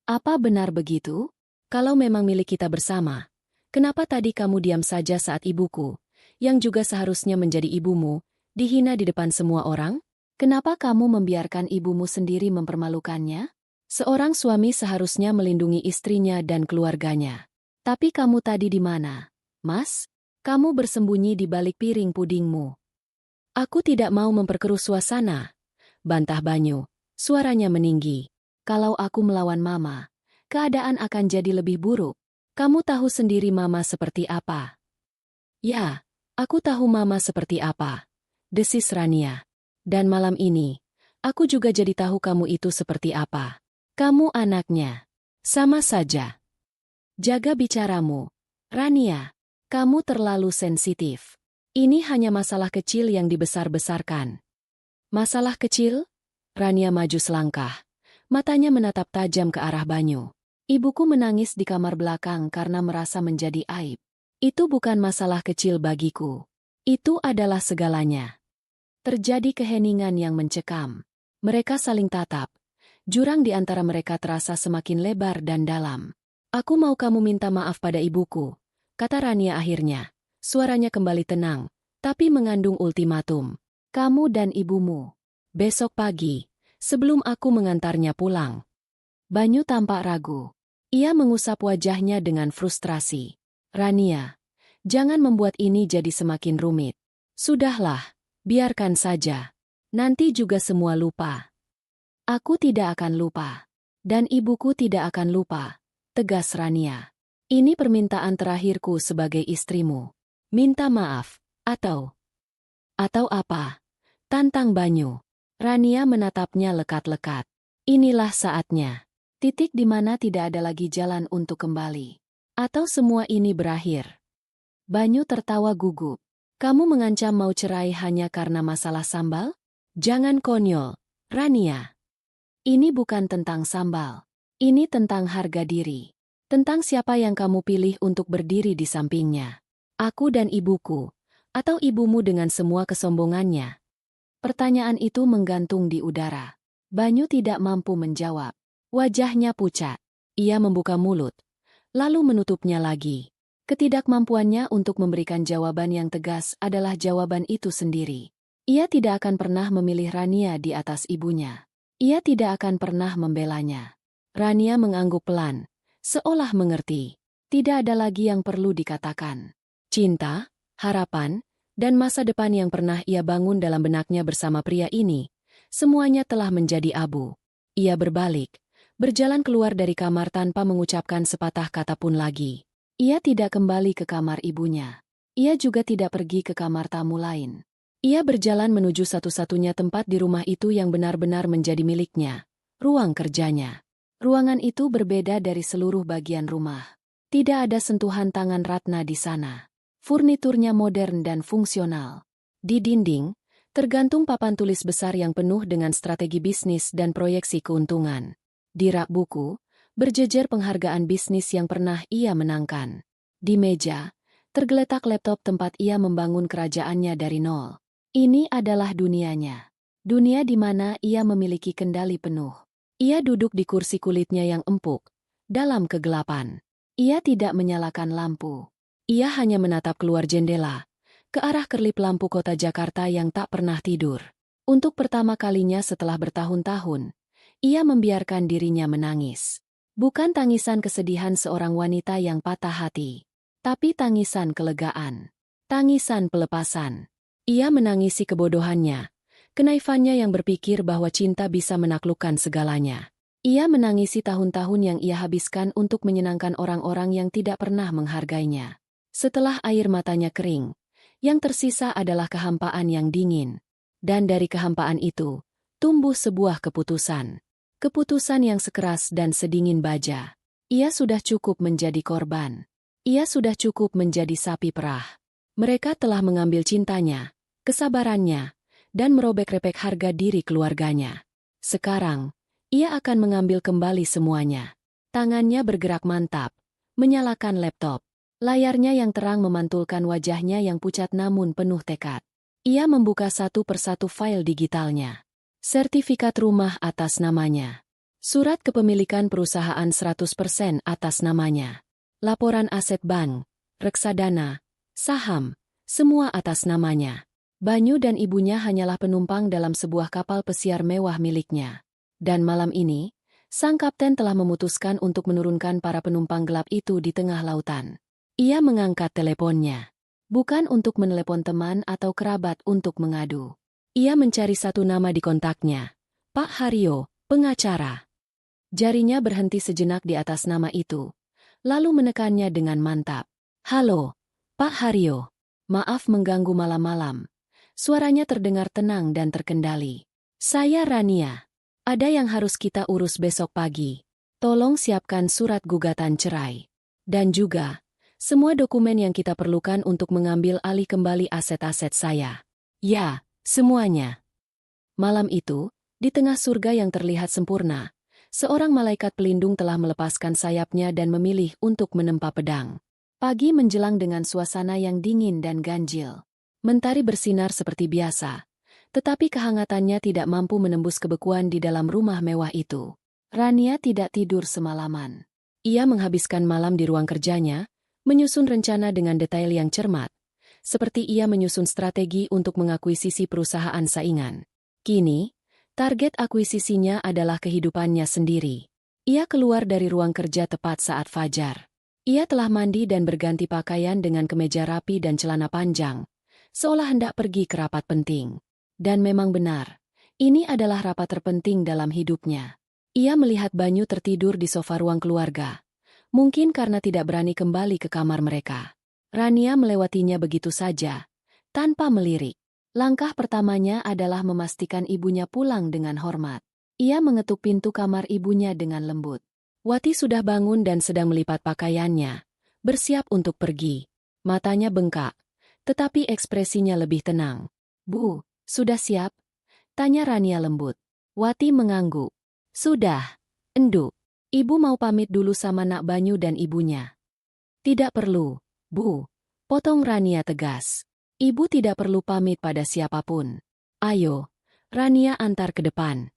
Apa benar begitu? Kalau memang milik kita bersama, kenapa tadi kamu diam saja saat ibuku, yang juga seharusnya menjadi ibumu, dihina di depan semua orang? Kenapa kamu membiarkan ibumu sendiri mempermalukannya? Seorang suami seharusnya melindungi istrinya dan keluarganya. Tapi kamu tadi di mana, Mas? Kamu bersembunyi di balik piring pudingmu. Aku tidak mau memperkeruh suasana, bantah Banyu. Suaranya meninggi. Kalau aku melawan Mama, keadaan akan jadi lebih buruk. Kamu tahu sendiri Mama seperti apa. Ya, aku tahu Mama seperti apa, desis Rania. Dan malam ini, aku juga jadi tahu kamu itu seperti apa. Kamu anaknya. Sama saja. Jaga bicaramu, Rania. Kamu terlalu sensitif. Ini hanya masalah kecil yang dibesar-besarkan. Masalah kecil? Rania maju selangkah. Matanya menatap tajam ke arah Banyu. Ibuku menangis di kamar belakang karena merasa menjadi aib. Itu bukan masalah kecil bagiku. Itu adalah segalanya. Terjadi keheningan yang mencekam. Mereka saling tatap. Jurang di antara mereka terasa semakin lebar dan dalam. Aku mau kamu minta maaf pada ibuku, kata Rania akhirnya. Suaranya kembali tenang, tapi mengandung ultimatum. Kamu dan ibumu. Besok pagi, sebelum aku mengantarnya pulang. Banyu tampak ragu. Ia mengusap wajahnya dengan frustrasi. Rania, jangan membuat ini jadi semakin rumit. Sudahlah, biarkan saja. Nanti juga semua lupa. Aku tidak akan lupa. Dan ibuku tidak akan lupa, tegas Rania. Ini permintaan terakhirku sebagai istrimu. Minta maaf, atau apa? Tantang Banyu. Rania menatapnya lekat-lekat. Inilah saatnya. Titik di mana tidak ada lagi jalan untuk kembali. Atau semua ini berakhir. Banyu tertawa gugup. Kamu mengancam mau cerai hanya karena masalah sambal? Jangan konyol, Rania. Ini bukan tentang sambal. Ini tentang harga diri. Tentang siapa yang kamu pilih untuk berdiri di sampingnya. Aku dan ibuku. Atau ibumu dengan semua kesombongannya. Pertanyaan itu menggantung di udara. Banyu tidak mampu menjawab. Wajahnya pucat. Ia membuka mulut. Lalu menutupnya lagi. Ketidakmampuannya untuk memberikan jawaban yang tegas adalah jawaban itu sendiri. Ia tidak akan pernah memilih Rania di atas ibunya. Ia tidak akan pernah membelanya. Rania mengangguk pelan, seolah mengerti. Tidak ada lagi yang perlu dikatakan. Cinta, harapan, dan masa depan yang pernah ia bangun dalam benaknya bersama pria ini, semuanya telah menjadi abu. Ia berbalik, berjalan keluar dari kamar tanpa mengucapkan sepatah kata pun lagi. Ia tidak kembali ke kamar ibunya. Ia juga tidak pergi ke kamar tamu lain. Ia berjalan menuju satu-satunya tempat di rumah itu yang benar-benar menjadi miliknya, ruang kerjanya. Ruangan itu berbeda dari seluruh bagian rumah. Tidak ada sentuhan tangan Ratna di sana. Furniturnya modern dan fungsional. Di dinding, tergantung papan tulis besar yang penuh dengan strategi bisnis dan proyeksi keuntungan. Di rak buku, berjejer penghargaan bisnis yang pernah ia menangkan. Di meja, tergeletak laptop tempat ia membangun kerajaannya dari nol. Ini adalah dunianya. Dunia di mana ia memiliki kendali penuh. Ia duduk di kursi kulitnya yang empuk, dalam kegelapan. Ia tidak menyalakan lampu. Ia hanya menatap keluar jendela, ke arah kerlip lampu kota Jakarta yang tak pernah tidur. Untuk pertama kalinya setelah bertahun-tahun, ia membiarkan dirinya menangis. Bukan tangisan kesedihan seorang wanita yang patah hati, tapi tangisan kelegaan. Tangisan pelepasan. Ia menangisi kebodohannya, kenaifannya yang berpikir bahwa cinta bisa menaklukkan segalanya. Ia menangisi tahun-tahun yang ia habiskan untuk menyenangkan orang-orang yang tidak pernah menghargainya. Setelah air matanya kering, yang tersisa adalah kehampaan yang dingin. Dan dari kehampaan itu, tumbuh sebuah keputusan. Keputusan yang sekeras dan sedingin baja. Ia sudah cukup menjadi korban. Ia sudah cukup menjadi sapi perah. Mereka telah mengambil cintanya, kesabarannya, dan merobek-repek harga diri keluarganya. Sekarang, ia akan mengambil kembali semuanya. Tangannya bergerak mantap, menyalakan laptop. Layarnya yang terang memantulkan wajahnya yang pucat namun penuh tekad. Ia membuka satu persatu file digitalnya. Sertifikat rumah atas namanya. Surat kepemilikan perusahaan 100% atas namanya. Laporan aset bank, reksadana, saham, semua atas namanya. Banyu dan ibunya hanyalah penumpang dalam sebuah kapal pesiar mewah miliknya. Dan malam ini, sang kapten telah memutuskan untuk menurunkan para penumpang gelap itu di tengah lautan. Ia mengangkat teleponnya. Bukan untuk menelepon teman atau kerabat untuk mengadu. Ia mencari satu nama di kontaknya. Pak Haryo, pengacara. Jarinya berhenti sejenak di atas nama itu. Lalu menekannya dengan mantap. Halo, Pak Haryo. Maaf mengganggu malam-malam. Suaranya terdengar tenang dan terkendali. Saya Rania. Ada yang harus kita urus besok pagi. Tolong siapkan surat gugatan cerai. Dan juga, semua dokumen yang kita perlukan untuk mengambil alih kembali aset-aset saya. Ya, semuanya. Malam itu, di tengah surga yang terlihat sempurna, seorang malaikat pelindung telah melepaskan sayapnya dan memilih untuk menempa pedang. Pagi menjelang dengan suasana yang dingin dan ganjil. Mentari bersinar seperti biasa, tetapi kehangatannya tidak mampu menembus kebekuan di dalam rumah mewah itu. Rania tidak tidur semalaman. Ia menghabiskan malam di ruang kerjanya, menyusun rencana dengan detail yang cermat, seperti ia menyusun strategi untuk mengakuisisi perusahaan saingan. Kini, target akuisisinya adalah kehidupannya sendiri. Ia keluar dari ruang kerja tepat saat fajar. Ia telah mandi dan berganti pakaian dengan kemeja rapi dan celana panjang, seolah hendak pergi ke rapat penting. Dan memang benar, ini adalah rapat terpenting dalam hidupnya. Ia melihat Banyu tertidur di sofa ruang keluarga. Mungkin karena tidak berani kembali ke kamar mereka. Rania melewatinya begitu saja, tanpa melirik. Langkah pertamanya adalah memastikan ibunya pulang dengan hormat. Ia mengetuk pintu kamar ibunya dengan lembut. Wati sudah bangun dan sedang melipat pakaiannya, bersiap untuk pergi. Matanya bengkak, tetapi ekspresinya lebih tenang. Bu, sudah siap? Tanya Rania lembut. Wati mengangguk. Sudah, Enduk. Ibu mau pamit dulu sama Nak Banyu dan ibunya. Tidak perlu, Bu. Potong Rania tegas. Ibu tidak perlu pamit pada siapapun. Ayo, Rania antar ke depan.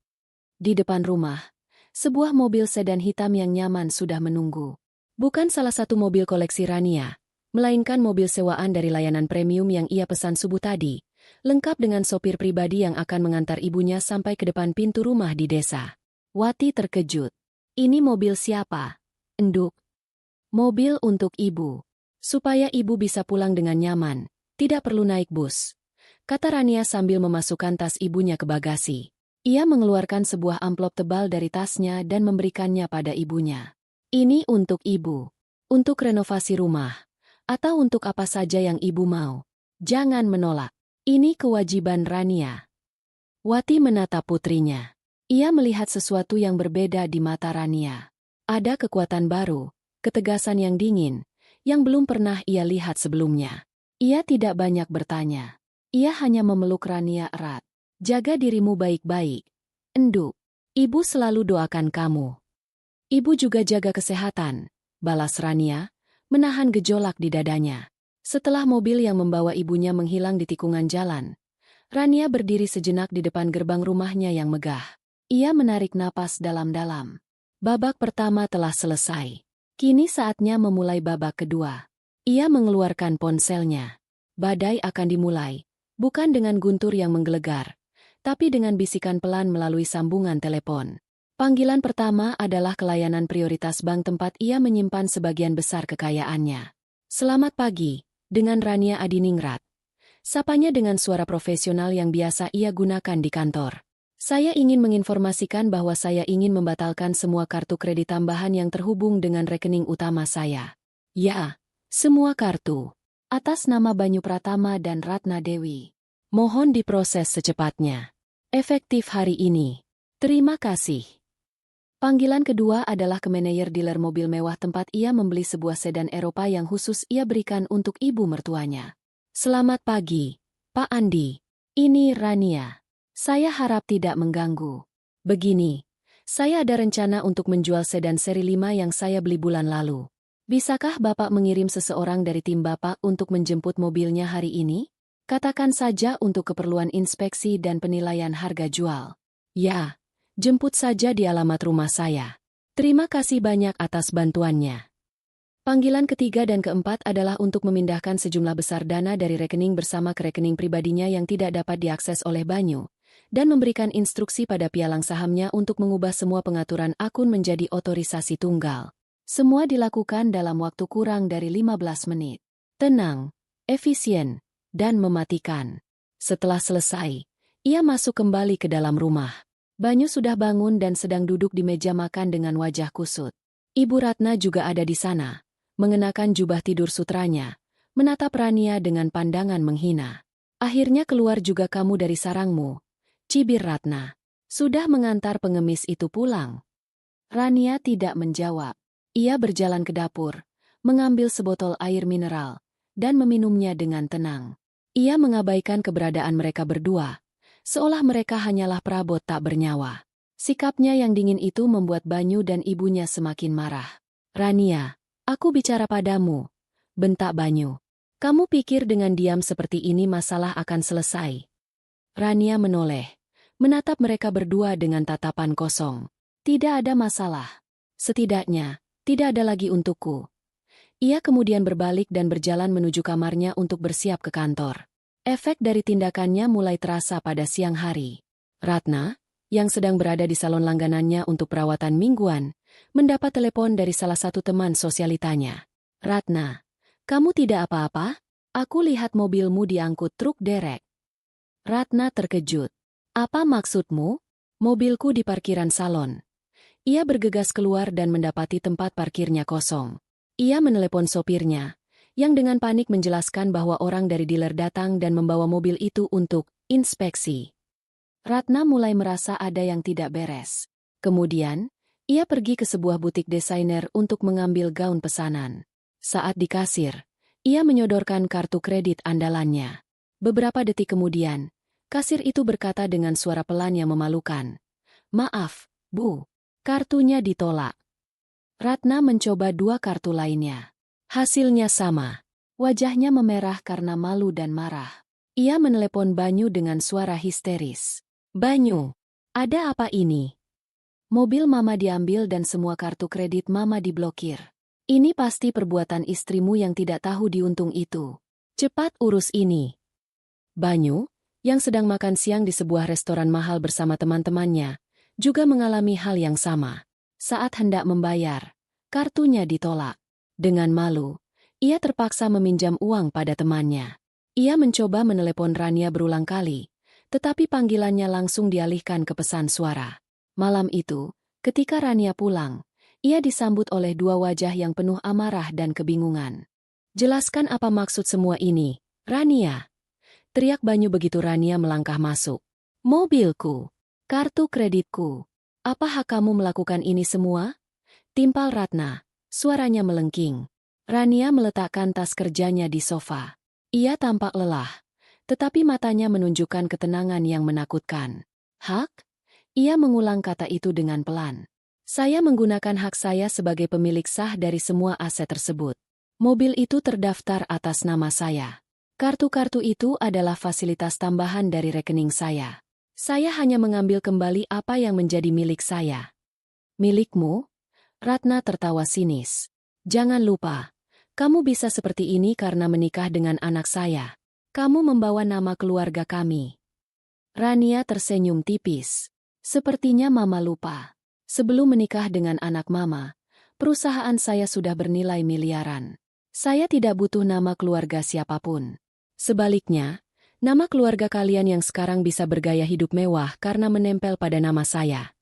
Di depan rumah, sebuah mobil sedan hitam yang nyaman sudah menunggu. Bukan salah satu mobil koleksi Rania, melainkan mobil sewaan dari layanan premium yang ia pesan subuh tadi, lengkap dengan sopir pribadi yang akan mengantar ibunya sampai ke depan pintu rumah di desa. Wati terkejut. Ini mobil siapa? Enduk. Mobil untuk ibu. Supaya ibu bisa pulang dengan nyaman, tidak perlu naik bus. Kata Rania sambil memasukkan tas ibunya ke bagasi. Ia mengeluarkan sebuah amplop tebal dari tasnya dan memberikannya pada ibunya. Ini untuk ibu. Untuk renovasi rumah. Atau untuk apa saja yang ibu mau. Jangan menolak. Ini kewajiban Rania. Wati menatap putrinya. Ia melihat sesuatu yang berbeda di mata Rania. Ada kekuatan baru, ketegasan yang dingin, yang belum pernah ia lihat sebelumnya. Ia tidak banyak bertanya. Ia hanya memeluk Rania erat. Jaga dirimu baik-baik. Enduk. Ibu selalu doakan kamu. Ibu juga jaga kesehatan, balas Rania, menahan gejolak di dadanya. Setelah mobil yang membawa ibunya menghilang di tikungan jalan, Rania berdiri sejenak di depan gerbang rumahnya yang megah. Ia menarik napas dalam-dalam. Babak pertama telah selesai. Kini saatnya memulai babak kedua. Ia mengeluarkan ponselnya. Badai akan dimulai, bukan dengan guntur yang menggelegar, tapi dengan bisikan pelan melalui sambungan telepon. Panggilan pertama adalah ke layanan prioritas bank tempat ia menyimpan sebagian besar kekayaannya. Selamat pagi, dengan Rania Adiningrat. Sapanya dengan suara profesional yang biasa ia gunakan di kantor. Saya ingin menginformasikan bahwa saya ingin membatalkan semua kartu kredit tambahan yang terhubung dengan rekening utama saya. Ya, semua kartu. Atas nama Banyu Pratama dan Ratna Dewi. Mohon diproses secepatnya. Efektif hari ini. Terima kasih. Panggilan kedua adalah ke manajer dealer mobil mewah tempat ia membeli sebuah sedan Eropa yang khusus ia berikan untuk ibu mertuanya. Selamat pagi, Pak Andi. Ini Rania. Saya harap tidak mengganggu. Begini, saya ada rencana untuk menjual sedan seri 5 yang saya beli bulan lalu. Bisakah Bapak mengirim seseorang dari tim Bapak untuk menjemput mobilnya hari ini? Katakan saja untuk keperluan inspeksi dan penilaian harga jual. Ya, jemput saja di alamat rumah saya. Terima kasih banyak atas bantuannya. Panggilan ketiga dan keempat adalah untuk memindahkan sejumlah besar dana dari rekening bersama ke rekening pribadinya yang tidak dapat diakses oleh Banyu, dan memberikan instruksi pada pialang sahamnya untuk mengubah semua pengaturan akun menjadi otorisasi tunggal. Semua dilakukan dalam waktu kurang dari 15 menit. Tenang, efisien, dan mematikan. Setelah selesai, ia masuk kembali ke dalam rumah. Banyu sudah bangun dan sedang duduk di meja makan dengan wajah kusut. Ibu Ratna juga ada di sana, mengenakan jubah tidur sutranya, menatap Rania dengan pandangan menghina. Akhirnya keluar juga kamu dari sarangmu, cibir Ratna. Sudah mengantar pengemis itu pulang. Rania tidak menjawab. Ia berjalan ke dapur, mengambil sebotol air mineral, dan meminumnya dengan tenang. Ia mengabaikan keberadaan mereka berdua, seolah mereka hanyalah perabot tak bernyawa. Sikapnya yang dingin itu membuat Banyu dan ibunya semakin marah. Rania, aku bicara padamu, bentak Banyu. Kamu pikir dengan diam seperti ini masalah akan selesai? Rania menoleh, menatap mereka berdua dengan tatapan kosong. Tidak ada masalah. Setidaknya, tidak ada lagi untukku. Ia kemudian berbalik dan berjalan menuju kamarnya untuk bersiap ke kantor. Efek dari tindakannya mulai terasa pada siang hari. Ratna, yang sedang berada di salon langganannya untuk perawatan mingguan, mendapat telepon dari salah satu teman sosialitanya. Ratna, kamu tidak apa-apa? Aku lihat mobilmu diangkut truk derek. Ratna terkejut. Apa maksudmu? Mobilku di parkiran salon. Ia bergegas keluar dan mendapati tempat parkirnya kosong. Ia menelepon sopirnya, yang dengan panik menjelaskan bahwa orang dari dealer datang dan membawa mobil itu untuk inspeksi. Ratna mulai merasa ada yang tidak beres. Kemudian, ia pergi ke sebuah butik desainer untuk mengambil gaun pesanan. Saat di kasir, ia menyodorkan kartu kredit andalannya. Beberapa detik kemudian, kasir itu berkata dengan suara pelan yang memalukan, "Maaf, Bu, kartunya ditolak." Ratna mencoba 2 kartu lainnya. Hasilnya sama. Wajahnya memerah karena malu dan marah. Ia menelepon Banyu dengan suara histeris. "Banyu, ada apa ini? Mobil Mama diambil dan semua kartu kredit Mama diblokir. Ini pasti perbuatan istrimu yang tidak tahu diuntung itu. Cepat urus ini." Banyu, yang sedang makan siang di sebuah restoran mahal bersama teman-temannya, juga mengalami hal yang sama. Saat hendak membayar, kartunya ditolak. Dengan malu, ia terpaksa meminjam uang pada temannya. Ia mencoba menelepon Rania berulang kali, tetapi panggilannya langsung dialihkan ke pesan suara. Malam itu, ketika Rania pulang, ia disambut oleh 2 wajah yang penuh amarah dan kebingungan. "Jelaskan apa maksud semua ini, Rania?" teriak Banyu begitu Rania melangkah masuk. "Mobilku, kartu kreditku. Apa hak kamu melakukan ini semua?" timpal Ratna, suaranya melengking. Rania meletakkan tas kerjanya di sofa. Ia tampak lelah, tetapi matanya menunjukkan ketenangan yang menakutkan. "Hak?" Ia mengulang kata itu dengan pelan. "Saya menggunakan hak saya sebagai pemilik sah dari semua aset tersebut. Mobil itu terdaftar atas nama saya. Kartu-kartu itu adalah fasilitas tambahan dari rekening saya. Saya hanya mengambil kembali apa yang menjadi milik saya." "Milikmu?" Ratna tertawa sinis. "Jangan lupa, Kamu bisa seperti ini karena menikah dengan anak saya. Kamu membawa nama keluarga kami. Rania tersenyum tipis. Sepertinya Mama lupa. Sebelum menikah dengan anak Mama, perusahaan saya sudah bernilai miliaran. Saya tidak butuh nama keluarga siapapun. Sebaliknya, nama keluarga kalian yang sekarang bisa bergaya hidup mewah karena menempel pada nama saya.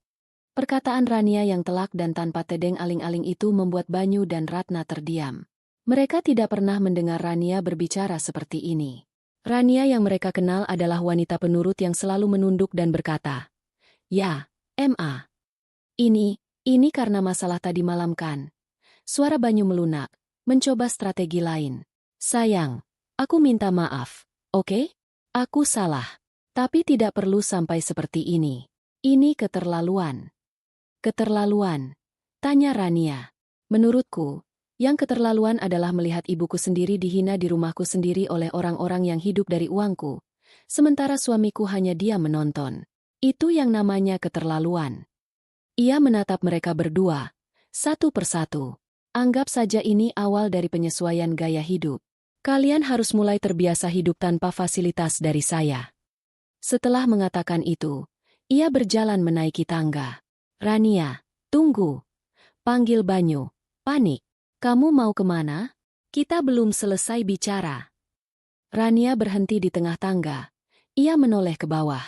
Perkataan Rania yang telak dan tanpa tedeng aling-aling itu membuat Banyu dan Ratna terdiam. Mereka tidak pernah mendengar Rania berbicara seperti ini. Rania yang mereka kenal adalah wanita penurut yang selalu menunduk dan berkata, "Ya, Ma. Ini karena masalah tadi malam kan?" Suara Banyu melunak, mencoba strategi lain. "Sayang, aku minta maaf, oke? Aku salah. Tapi tidak perlu sampai seperti ini. Ini keterlaluan." "Keterlaluan?" tanya Rania. "Menurutku, yang keterlaluan adalah melihat ibuku sendiri dihina di rumahku sendiri oleh orang-orang yang hidup dari uangku, sementara suamiku hanya diam menonton. Itu yang namanya keterlaluan." Ia menatap mereka berdua, satu persatu. "Anggap saja ini awal dari penyesuaian gaya hidup. Kalian harus mulai terbiasa hidup tanpa fasilitas dari saya." Setelah mengatakan itu, ia berjalan menaiki tangga. "Rania, tunggu!" panggil Banyu, panik. "Kamu mau kemana? Kita belum selesai bicara." Rania berhenti di tengah tangga. Ia menoleh ke bawah.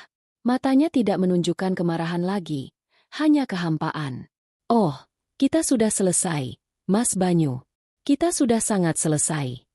Matanya tidak menunjukkan kemarahan lagi, hanya kehampaan. "Oh, kita sudah selesai, Mas Banyu. Kita sudah sangat selesai."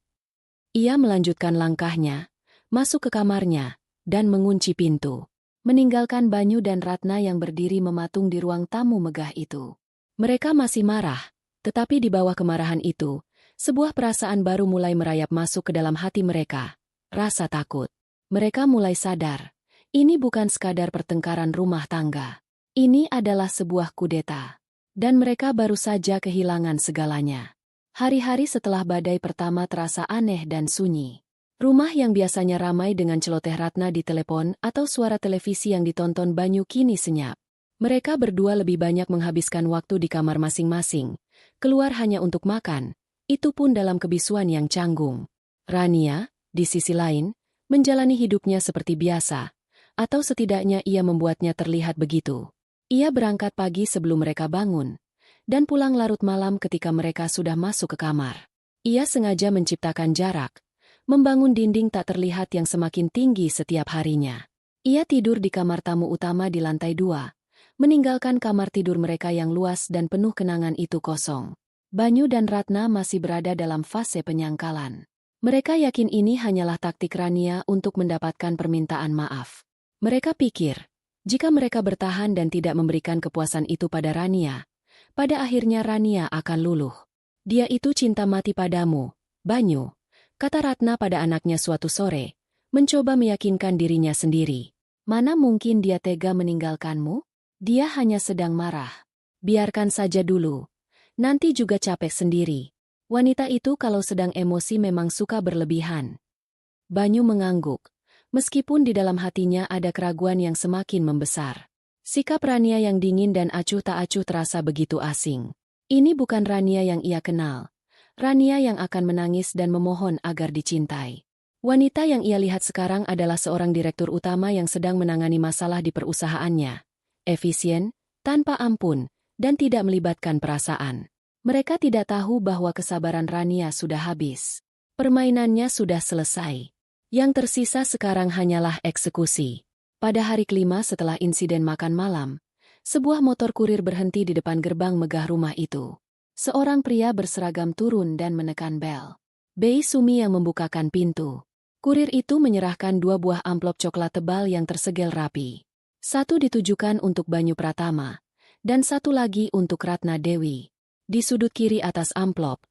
Ia melanjutkan langkahnya, masuk ke kamarnya, dan mengunci pintu. Meninggalkan Banyu dan Ratna yang berdiri mematung di ruang tamu megah itu. Mereka masih marah. Tetapi di bawah kemarahan itu, sebuah perasaan baru mulai merayap masuk ke dalam hati mereka. Rasa takut. Mereka mulai sadar. Ini bukan sekadar pertengkaran rumah tangga. Ini adalah sebuah kudeta. Dan mereka baru saja kehilangan segalanya. Hari-hari setelah badai pertama terasa aneh dan sunyi. Rumah yang biasanya ramai dengan celoteh Ratna di telepon atau suara televisi yang ditonton Banyu kini senyap. Mereka berdua lebih banyak menghabiskan waktu di kamar masing-masing. Keluar hanya untuk makan, itu pun dalam kebisuan yang canggung. Rania, di sisi lain, menjalani hidupnya seperti biasa, atau setidaknya ia membuatnya terlihat begitu. Ia berangkat pagi sebelum mereka bangun, dan pulang larut malam ketika mereka sudah masuk ke kamar. Ia sengaja menciptakan jarak, membangun dinding tak terlihat yang semakin tinggi setiap harinya. Ia tidur di kamar tamu utama di lantai 2. Meninggalkan kamar tidur mereka yang luas dan penuh kenangan itu kosong. Banyu dan Ratna masih berada dalam fase penyangkalan. Mereka yakin ini hanyalah taktik Rania untuk mendapatkan permintaan maaf. Mereka pikir, jika mereka bertahan dan tidak memberikan kepuasan itu pada Rania, pada akhirnya Rania akan luluh. "Dia itu cinta mati padamu, Banyu," kata Ratna pada anaknya suatu sore, mencoba meyakinkan dirinya sendiri. "Mana mungkin dia tega meninggalkanmu? Dia hanya sedang marah. Biarkan saja dulu. Nanti juga capek sendiri." Wanita itu kalau sedang emosi memang suka berlebihan. Banyu mengangguk. Meskipun di dalam hatinya ada keraguan yang semakin membesar. Sikap Rania yang dingin dan acuh tak acuh terasa begitu asing. Ini bukan Rania yang ia kenal. Rania yang akan menangis dan memohon agar dicintai. Wanita yang ia lihat sekarang adalah seorang direktur utama yang sedang menangani masalah di perusahaannya. Efisien, tanpa ampun, dan tidak melibatkan perasaan. Mereka tidak tahu bahwa kesabaran Rania sudah habis. Permainannya sudah selesai. Yang tersisa sekarang hanyalah eksekusi. Pada hari kelima setelah insiden makan malam, sebuah motor kurir berhenti di depan gerbang megah rumah itu. Seorang pria berseragam turun dan menekan bel. Bei Sumi yang membukakan pintu. Kurir itu menyerahkan 2 buah amplop coklat tebal yang tersegel rapi. Satu ditujukan untuk Banyu Pratama, dan satu lagi untuk Ratna Dewi. Di sudut kiri atas amplop,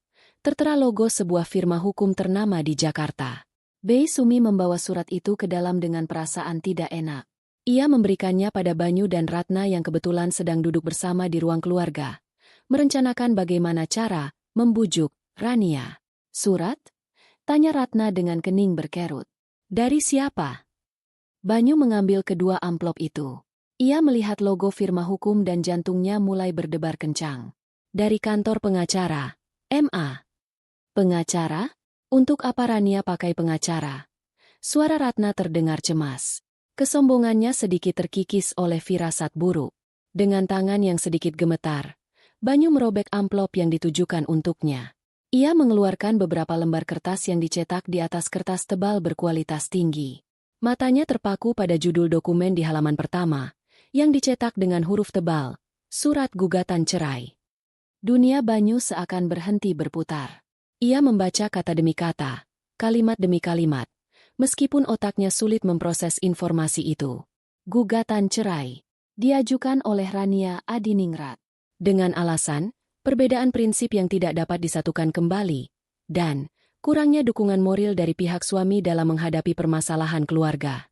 tertera logo sebuah firma hukum ternama di Jakarta. Bei Sumi membawa surat itu ke dalam dengan perasaan tidak enak. Ia memberikannya pada Banyu dan Ratna yang kebetulan sedang duduk bersama di ruang keluarga, merencanakan bagaimana cara membujuk Rania. "Surat?" tanya Ratna dengan kening berkerut. "Dari siapa?" Banyu mengambil kedua amplop itu. Ia melihat logo firma hukum dan jantungnya mulai berdebar kencang. "Dari kantor pengacara, MA." Pengacara? Untuk apa Rania pakai pengacara? Suara Ratna terdengar cemas. Kesombongannya sedikit terkikis oleh firasat buruk. Dengan tangan yang sedikit gemetar, Banyu merobek amplop yang ditujukan untuknya. Ia mengeluarkan beberapa lembar kertas yang dicetak di atas kertas tebal berkualitas tinggi. Matanya terpaku pada judul dokumen di halaman pertama, yang dicetak dengan huruf tebal, Surat Gugatan Cerai. Dunia Banyu seakan berhenti berputar. Ia membaca kata demi kata, kalimat demi kalimat, meskipun otaknya sulit memproses informasi itu. Gugatan cerai diajukan oleh Rania Adiningrat dengan alasan perbedaan prinsip yang tidak dapat disatukan kembali dan kurangnya dukungan moral dari pihak suami dalam menghadapi permasalahan keluarga.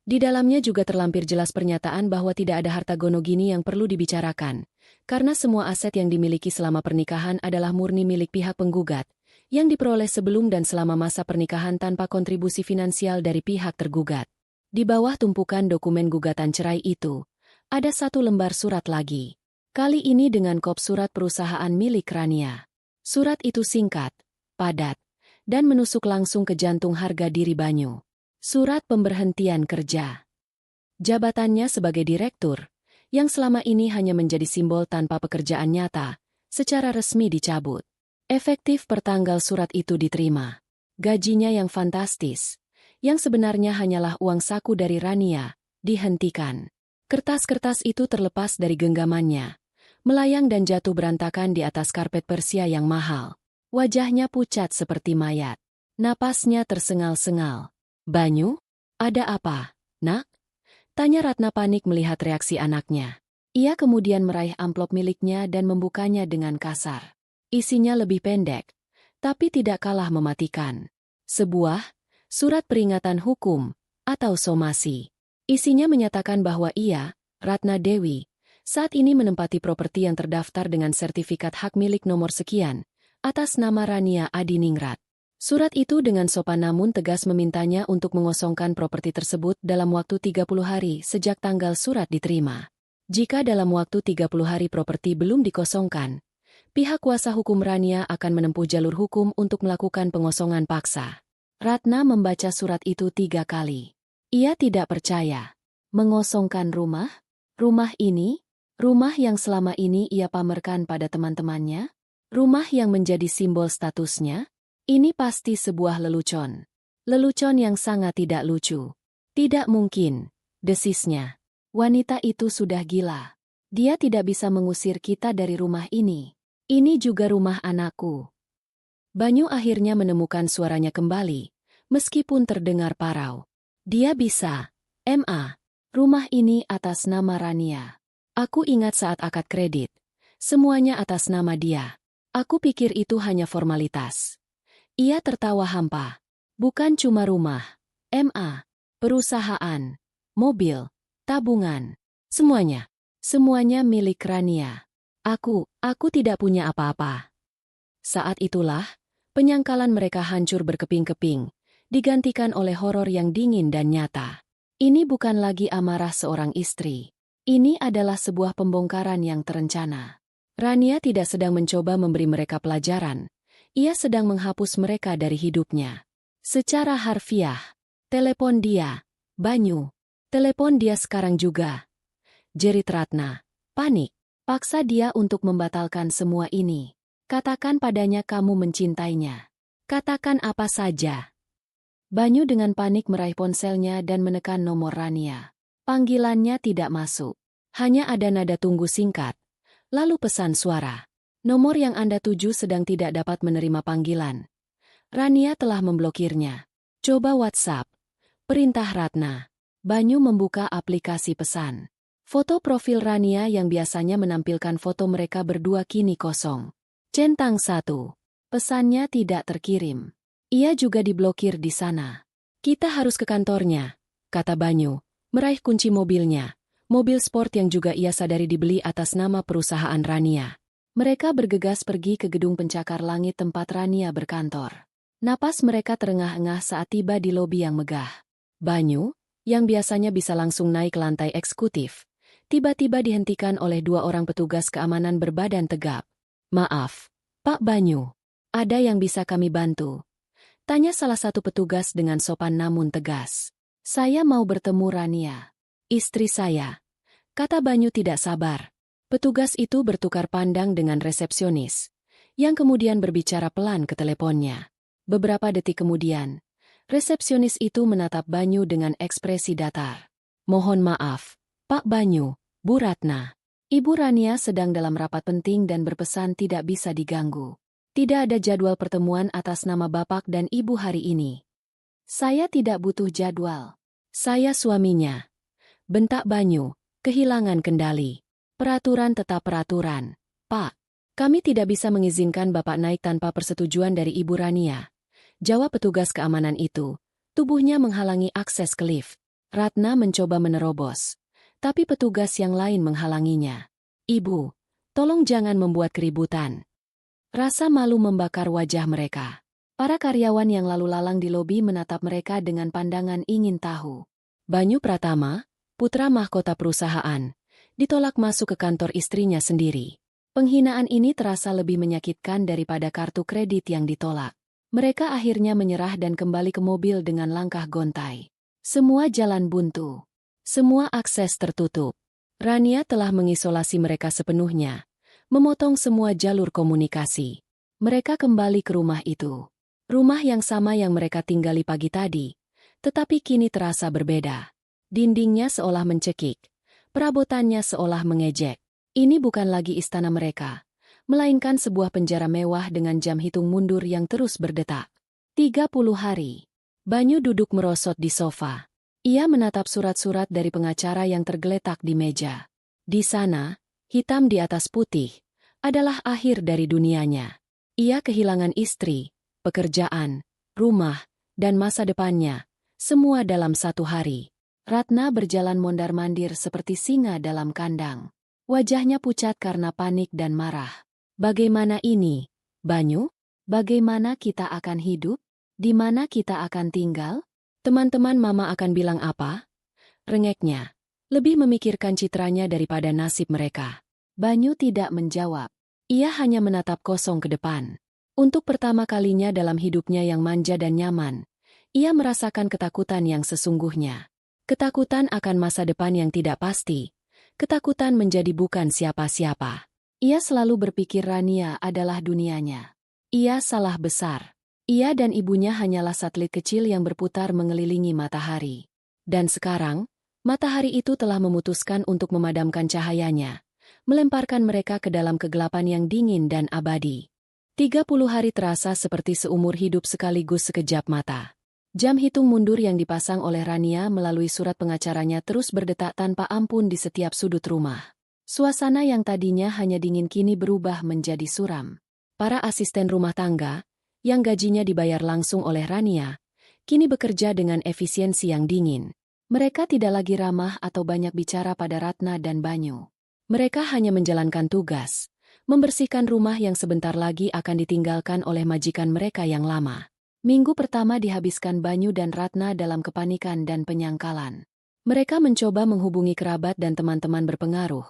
Di dalamnya juga terlampir jelas pernyataan bahwa tidak ada harta gono gini yang perlu dibicarakan, karena semua aset yang dimiliki selama pernikahan adalah murni milik pihak penggugat, yang diperoleh sebelum dan selama masa pernikahan tanpa kontribusi finansial dari pihak tergugat. Di bawah tumpukan dokumen gugatan cerai itu, ada satu lembar surat lagi. Kali ini dengan kop surat perusahaan milik Rania. Surat itu singkat, padat, dan menusuk langsung ke jantung harga diri Banyu. Surat pemberhentian kerja. Jabatannya sebagai direktur, yang selama ini hanya menjadi simbol tanpa pekerjaan nyata, secara resmi dicabut. Efektif pertanggal surat itu diterima. Gajinya yang fantastis, yang sebenarnya hanyalah uang saku dari Rania, dihentikan. Kertas-kertas itu terlepas dari genggamannya, melayang dan jatuh berantakan di atas karpet Persia yang mahal. Wajahnya pucat seperti mayat. Napasnya tersengal-sengal. Banyu? Ada apa, nak? Tanya Ratna panik melihat reaksi anaknya. Ia kemudian meraih amplop miliknya dan membukanya dengan kasar. Isinya lebih pendek, tapi tidak kalah mematikan. Sebuah surat peringatan hukum atau somasi. Isinya menyatakan bahwa ia, Ratna Dewi, saat ini menempati properti yang terdaftar dengan sertifikat hak milik nomor sekian, atas nama Rania Adiningrat. Surat itu dengan sopan namun tegas memintanya untuk mengosongkan properti tersebut dalam waktu 30 hari sejak tanggal surat diterima. Jika dalam waktu 30 hari properti belum dikosongkan, pihak kuasa hukum Rania akan menempuh jalur hukum untuk melakukan pengosongan paksa. Ratna membaca surat itu 3 kali. Ia tidak percaya. Mengosongkan rumah? Rumah ini? Rumah yang selama ini ia pamerkan pada teman-temannya? Rumah yang menjadi simbol statusnya? Ini pasti sebuah lelucon. Lelucon yang sangat tidak lucu. Tidak mungkin, desisnya. Wanita itu sudah gila. Dia tidak bisa mengusir kita dari rumah ini. Ini juga rumah anakku. Banyu akhirnya menemukan suaranya kembali, meskipun terdengar parau. Dia bisa. Ma, rumah ini atas nama Rania. Aku ingat saat akad kredit. Semuanya atas nama dia. Aku pikir itu hanya formalitas. Ia tertawa hampa. Bukan cuma rumah, Ma, perusahaan, mobil, tabungan, semuanya. Semuanya milik Rania. Aku tidak punya apa-apa. Saat itulah, penyangkalan mereka hancur berkeping-keping, digantikan oleh horor yang dingin dan nyata. Ini bukan lagi amarah seorang istri. Ini adalah sebuah pembongkaran yang terencana. Rania tidak sedang mencoba memberi mereka pelajaran. Ia sedang menghapus mereka dari hidupnya. Secara harfiah, telepon dia, Banyu. Telepon dia sekarang juga. Jerit Ratna, panik. Paksa dia untuk membatalkan semua ini. Katakan padanya kamu mencintainya. Katakan apa saja. Banyu dengan panik meraih ponselnya dan menekan nomor Rania. Panggilannya tidak masuk. Hanya ada nada tunggu singkat. Lalu pesan suara. Nomor yang Anda tuju sedang tidak dapat menerima panggilan. Rania telah memblokirnya. Coba WhatsApp. Perintah Ratna. Banyu membuka aplikasi pesan. Foto profil Rania yang biasanya menampilkan foto mereka berdua kini kosong. Centang 1. Pesannya tidak terkirim. Ia juga diblokir di sana. Kita harus ke kantornya, kata Banyu, meraih kunci mobilnya. Mobil sport yang juga ia sadari dibeli atas nama perusahaan Rania. Mereka bergegas pergi ke gedung pencakar langit tempat Rania berkantor. Napas mereka terengah-engah saat tiba di lobi yang megah. Banyu, yang biasanya bisa langsung naik ke lantai eksekutif, tiba-tiba dihentikan oleh 2 orang petugas keamanan berbadan tegap. Maaf, Pak Banyu. Ada yang bisa kami bantu? Tanya salah satu petugas dengan sopan namun tegas. Saya mau bertemu Rania. Istri saya. Kata Banyu tidak sabar. Petugas itu bertukar pandang dengan resepsionis, yang kemudian berbicara pelan ke teleponnya. Beberapa detik kemudian, resepsionis itu menatap Banyu dengan ekspresi datar. Mohon maaf, Pak Banyu, Bu Ratna. Ibu Rania sedang dalam rapat penting dan berpesan tidak bisa diganggu. Tidak ada jadwal pertemuan atas nama Bapak dan Ibu hari ini. Saya tidak butuh jadwal. Saya suaminya. Bentak Banyu, kehilangan kendali. Peraturan tetap peraturan. Pak, kami tidak bisa mengizinkan Bapak naik tanpa persetujuan dari Ibu Rania. Jawab petugas keamanan itu. Tubuhnya menghalangi akses ke lift. Ratna mencoba menerobos. Tapi petugas yang lain menghalanginya. Ibu, tolong jangan membuat keributan. Rasa malu membakar wajah mereka. Para karyawan yang lalu lalang di lobi menatap mereka dengan pandangan ingin tahu. Banyu Pratama, putra mahkota perusahaan, ditolak masuk ke kantor istrinya sendiri. Penghinaan ini terasa lebih menyakitkan daripada kartu kredit yang ditolak. Mereka akhirnya menyerah dan kembali ke mobil dengan langkah gontai. Semua jalan buntu. Semua akses tertutup. Rania telah mengisolasi mereka sepenuhnya, memotong semua jalur komunikasi. Mereka kembali ke rumah itu. Rumah yang sama yang mereka tinggali pagi tadi, tetapi kini terasa berbeda. Dindingnya seolah mencekik, perabotannya seolah mengejek. Ini bukan lagi istana mereka, melainkan sebuah penjara mewah dengan jam hitung mundur yang terus berdetak. 30 hari. Banyu duduk merosot di sofa. Ia menatap surat-surat dari pengacara yang tergeletak di meja. Di sana, hitam di atas putih, adalah akhir dari dunianya. Ia kehilangan istri, pekerjaan, rumah, dan masa depannya, semua dalam satu hari. Ratna berjalan mondar-mandir seperti singa dalam kandang. Wajahnya pucat karena panik dan marah. Bagaimana ini, Banyu? Bagaimana kita akan hidup? Di mana kita akan tinggal? Teman-teman Mama akan bilang apa? Rengeknya. Lebih memikirkan citranya daripada nasib mereka. Banyu tidak menjawab. Ia hanya menatap kosong ke depan. Untuk pertama kalinya dalam hidupnya yang manja dan nyaman, ia merasakan ketakutan yang sesungguhnya. Ketakutan akan masa depan yang tidak pasti. Ketakutan menjadi bukan siapa-siapa. Ia selalu berpikir Rania adalah dunianya. Ia salah besar. Ia dan ibunya hanyalah satelit kecil yang berputar mengelilingi matahari. Dan sekarang, matahari itu telah memutuskan untuk memadamkan cahayanya, melemparkan mereka ke dalam kegelapan yang dingin dan abadi. 30 hari terasa seperti seumur hidup sekaligus sekejap mata. Jam hitung mundur yang dipasang oleh Rania melalui surat pengacaranya terus berdetak tanpa ampun di setiap sudut rumah. Suasana yang tadinya hanya dingin kini berubah menjadi suram. Para asisten rumah tangga, yang gajinya dibayar langsung oleh Rania, kini bekerja dengan efisiensi yang dingin. Mereka tidak lagi ramah atau banyak bicara pada Ratna dan Banyu. Mereka hanya menjalankan tugas, membersihkan rumah yang sebentar lagi akan ditinggalkan oleh majikan mereka yang lama. Minggu pertama dihabiskan Banyu dan Ratna dalam kepanikan dan penyangkalan. Mereka mencoba menghubungi kerabat dan teman-teman berpengaruh,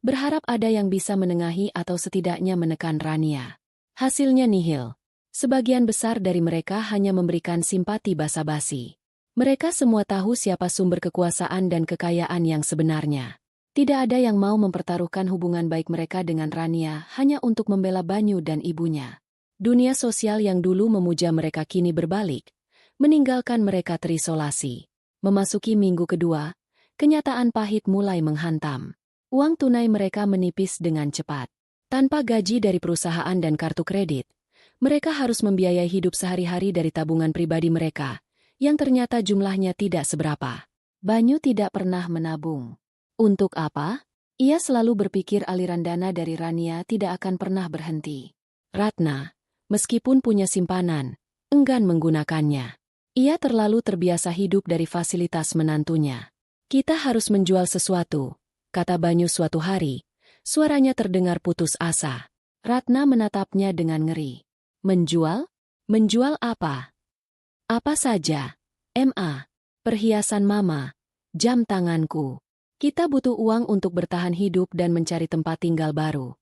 berharap ada yang bisa menengahi atau setidaknya menekan Rania. Hasilnya nihil. Sebagian besar dari mereka hanya memberikan simpati basa-basi. Mereka semua tahu siapa sumber kekuasaan dan kekayaan yang sebenarnya. Tidak ada yang mau mempertaruhkan hubungan baik mereka dengan Rania hanya untuk membela Banyu dan ibunya. Dunia sosial yang dulu memuja mereka kini berbalik, meninggalkan mereka terisolasi. Memasuki minggu kedua, kenyataan pahit mulai menghantam. Uang tunai mereka menipis dengan cepat. Tanpa gaji dari perusahaan dan kartu kredit, mereka harus membiayai hidup sehari-hari dari tabungan pribadi mereka, yang ternyata jumlahnya tidak seberapa. Banyu tidak pernah menabung. Untuk apa? Ia selalu berpikir aliran dana dari Rania tidak akan pernah berhenti. Ratna, meskipun punya simpanan, enggan menggunakannya. Ia terlalu terbiasa hidup dari fasilitas menantunya. Kita harus menjual sesuatu, kata Banyu suatu hari. Suaranya terdengar putus asa. Ratna menatapnya dengan ngeri. Menjual? Menjual apa? Apa saja? Perhiasan Mama, jam tanganku. Kita butuh uang untuk bertahan hidup dan mencari tempat tinggal baru.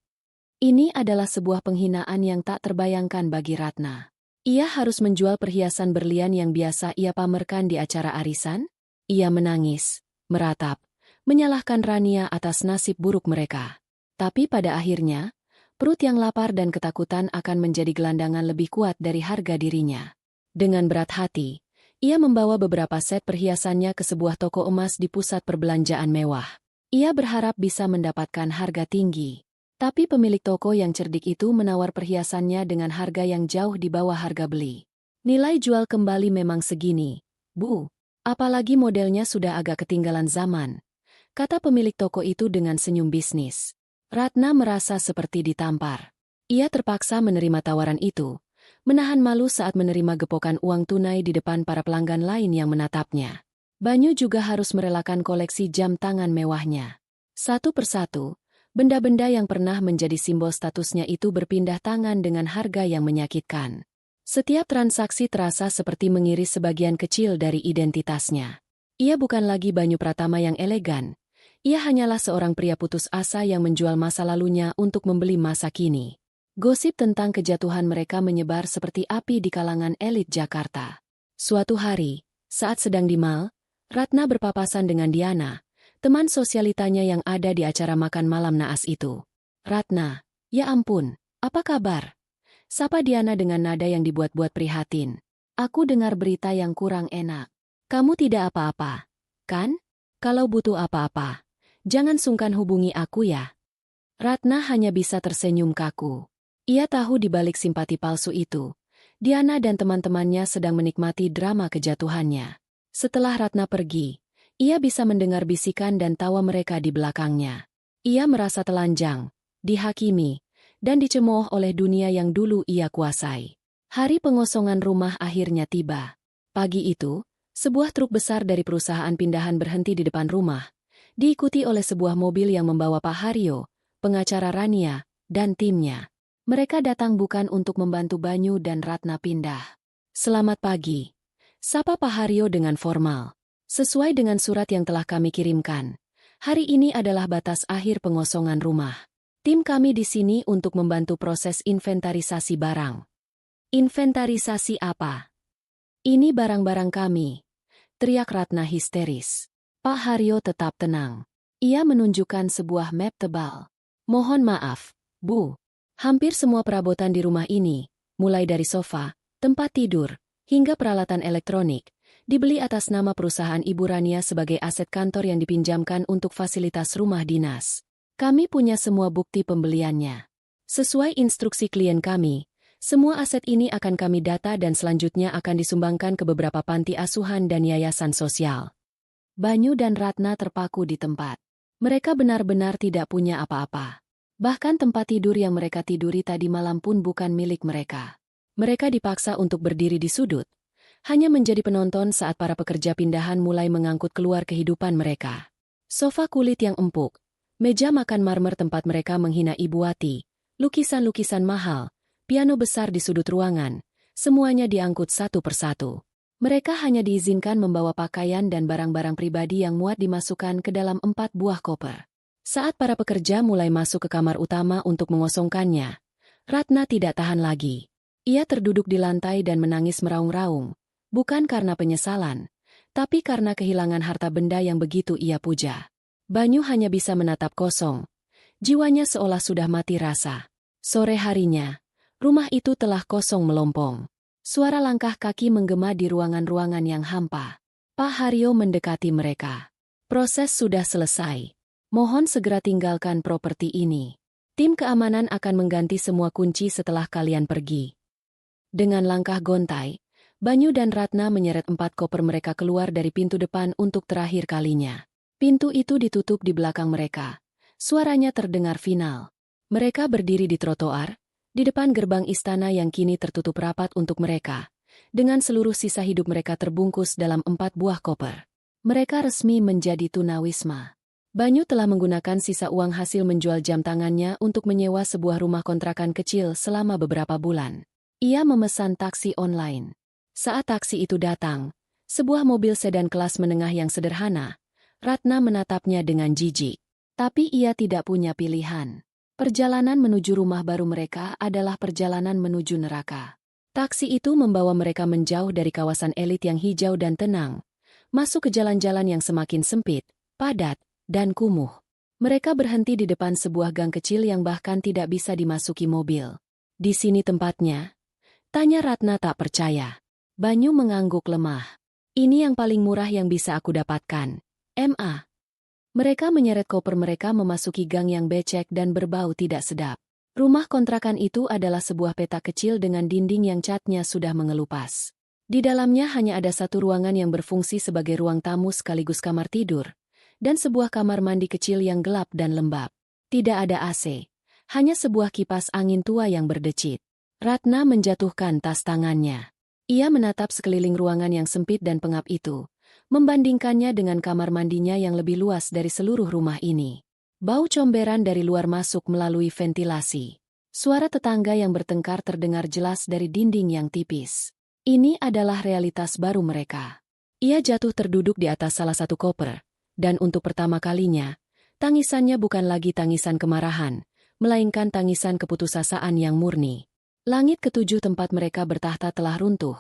Ini adalah sebuah penghinaan yang tak terbayangkan bagi Ratna. Ia harus menjual perhiasan berlian yang biasa ia pamerkan di acara arisan? Ia menangis, meratap, menyalahkan Rania atas nasib buruk mereka. Tapi pada akhirnya, perut yang lapar dan ketakutan akan menjadi gelandangan lebih kuat dari harga dirinya. Dengan berat hati, ia membawa beberapa set perhiasannya ke sebuah toko emas di pusat perbelanjaan mewah. Ia berharap bisa mendapatkan harga tinggi. Tapi pemilik toko yang cerdik itu menawar perhiasannya dengan harga yang jauh di bawah harga beli. Nilai jual kembali memang segini, Bu. Apalagi modelnya sudah agak ketinggalan zaman, kata pemilik toko itu dengan senyum bisnis. Ratna merasa seperti ditampar. Ia terpaksa menerima tawaran itu, menahan malu saat menerima gepokan uang tunai di depan para pelanggan lain yang menatapnya. Banyu juga harus merelakan koleksi jam tangan mewahnya. Satu persatu, benda-benda yang pernah menjadi simbol statusnya itu berpindah tangan dengan harga yang menyakitkan. Setiap transaksi terasa seperti mengiris sebagian kecil dari identitasnya. Ia bukan lagi Banyu Pratama yang elegan. Ia hanyalah seorang pria putus asa yang menjual masa lalunya untuk membeli masa kini. Gosip tentang kejatuhan mereka menyebar seperti api di kalangan elit Jakarta. Suatu hari, saat sedang di mal, Ratna berpapasan dengan Diana, teman sosialitanya yang ada di acara makan malam naas itu. Ratna, ya ampun, apa kabar? Sapa Diana dengan nada yang dibuat-buat prihatin. Aku dengar berita yang kurang enak. Kamu tidak apa-apa, kan? Kalau butuh apa-apa, jangan sungkan hubungi aku ya. Ratna hanya bisa tersenyum kaku. Ia tahu di balik simpati palsu itu, Diana dan teman-temannya sedang menikmati drama kejatuhannya. Setelah Ratna pergi, ia bisa mendengar bisikan dan tawa mereka di belakangnya. Ia merasa telanjang, dihakimi, dan dicemooh oleh dunia yang dulu ia kuasai. Hari pengosongan rumah akhirnya tiba. Pagi itu, sebuah truk besar dari perusahaan pindahan berhenti di depan rumah, diikuti oleh sebuah mobil yang membawa Pak Haryo, pengacara Rania, dan timnya. Mereka datang bukan untuk membantu Banyu dan Ratna pindah. Selamat pagi, sapa Pak Haryo dengan formal. Sesuai dengan surat yang telah kami kirimkan, hari ini adalah batas akhir pengosongan rumah. Tim kami di sini untuk membantu proses inventarisasi barang. Inventarisasi apa? Ini barang-barang kami, teriak Ratna histeris. Pak Haryo tetap tenang. Ia menunjukkan sebuah map tebal. Mohon maaf, Bu. Hampir semua perabotan di rumah ini, mulai dari sofa, tempat tidur, hingga peralatan elektronik, dibeli atas nama perusahaan Ibu Rania sebagai aset kantor yang dipinjamkan untuk fasilitas rumah dinas. Kami punya semua bukti pembeliannya. Sesuai instruksi klien kami, semua aset ini akan kami data dan selanjutnya akan disumbangkan ke beberapa panti asuhan dan yayasan sosial. Banyu dan Ratna terpaku di tempat. Mereka benar-benar tidak punya apa-apa. Bahkan tempat tidur yang mereka tiduri tadi malam pun bukan milik mereka. Mereka dipaksa untuk berdiri di sudut, hanya menjadi penonton saat para pekerja pindahan mulai mengangkut keluar kehidupan mereka. Sofa kulit yang empuk, meja makan marmer tempat mereka menghina Ibu Wati, lukisan-lukisan mahal, piano besar di sudut ruangan, semuanya diangkut satu persatu. Mereka hanya diizinkan membawa pakaian dan barang-barang pribadi yang muat dimasukkan ke dalam 4 buah koper. Saat para pekerja mulai masuk ke kamar utama untuk mengosongkannya, Ratna tidak tahan lagi. Ia terduduk di lantai dan menangis meraung-raung, bukan karena penyesalan, tapi karena kehilangan harta benda yang begitu ia puja. Banyu hanya bisa menatap kosong. Jiwanya seolah sudah mati rasa. Sore harinya, rumah itu telah kosong melompong. Suara langkah kaki menggema di ruangan-ruangan yang hampa. Pak Haryo mendekati mereka. Proses sudah selesai. Mohon segera tinggalkan properti ini. Tim keamanan akan mengganti semua kunci setelah kalian pergi. Dengan langkah gontai, Banyu dan Ratna menyeret 4 koper mereka keluar dari pintu depan untuk terakhir kalinya. Pintu itu ditutup di belakang mereka. Suaranya terdengar final. Mereka berdiri di trotoar, di depan gerbang istana yang kini tertutup rapat untuk mereka, dengan seluruh sisa hidup mereka terbungkus dalam 4 buah koper. Mereka resmi menjadi tunawisma. Banyu telah menggunakan sisa uang hasil menjual jam tangannya untuk menyewa sebuah rumah kontrakan kecil selama beberapa bulan. Ia memesan taksi online. Saat taksi itu datang, sebuah mobil sedan kelas menengah yang sederhana, Ratna menatapnya dengan jijik. Tapi ia tidak punya pilihan. Perjalanan menuju rumah baru mereka adalah perjalanan menuju neraka. Taksi itu membawa mereka menjauh dari kawasan elit yang hijau dan tenang, masuk ke jalan-jalan yang semakin sempit, padat, dan kumuh. Mereka berhenti di depan sebuah gang kecil yang bahkan tidak bisa dimasuki mobil. Di sini tempatnya? Tanya Ratna tak percaya. Banyu mengangguk lemah. Ini yang paling murah yang bisa aku dapatkan. Ma. Mereka menyeret koper mereka memasuki gang yang becek dan berbau tidak sedap. Rumah kontrakan itu adalah sebuah petak kecil dengan dinding yang catnya sudah mengelupas. Di dalamnya hanya ada satu ruangan yang berfungsi sebagai ruang tamu sekaligus kamar tidur, dan sebuah kamar mandi kecil yang gelap dan lembab. Tidak ada AC, hanya sebuah kipas angin tua yang berdecit. Ratna menjatuhkan tas tangannya. Ia menatap sekeliling ruangan yang sempit dan pengap itu, membandingkannya dengan kamar mandinya yang lebih luas dari seluruh rumah ini. Bau comberan dari luar masuk melalui ventilasi. Suara tetangga yang bertengkar terdengar jelas dari dinding yang tipis. Ini adalah realitas baru mereka. Ia jatuh terduduk di atas salah satu koper. Dan untuk pertama kalinya, tangisannya bukan lagi tangisan kemarahan, melainkan tangisan keputusasaan yang murni. Langit ketujuh tempat mereka bertahta telah runtuh,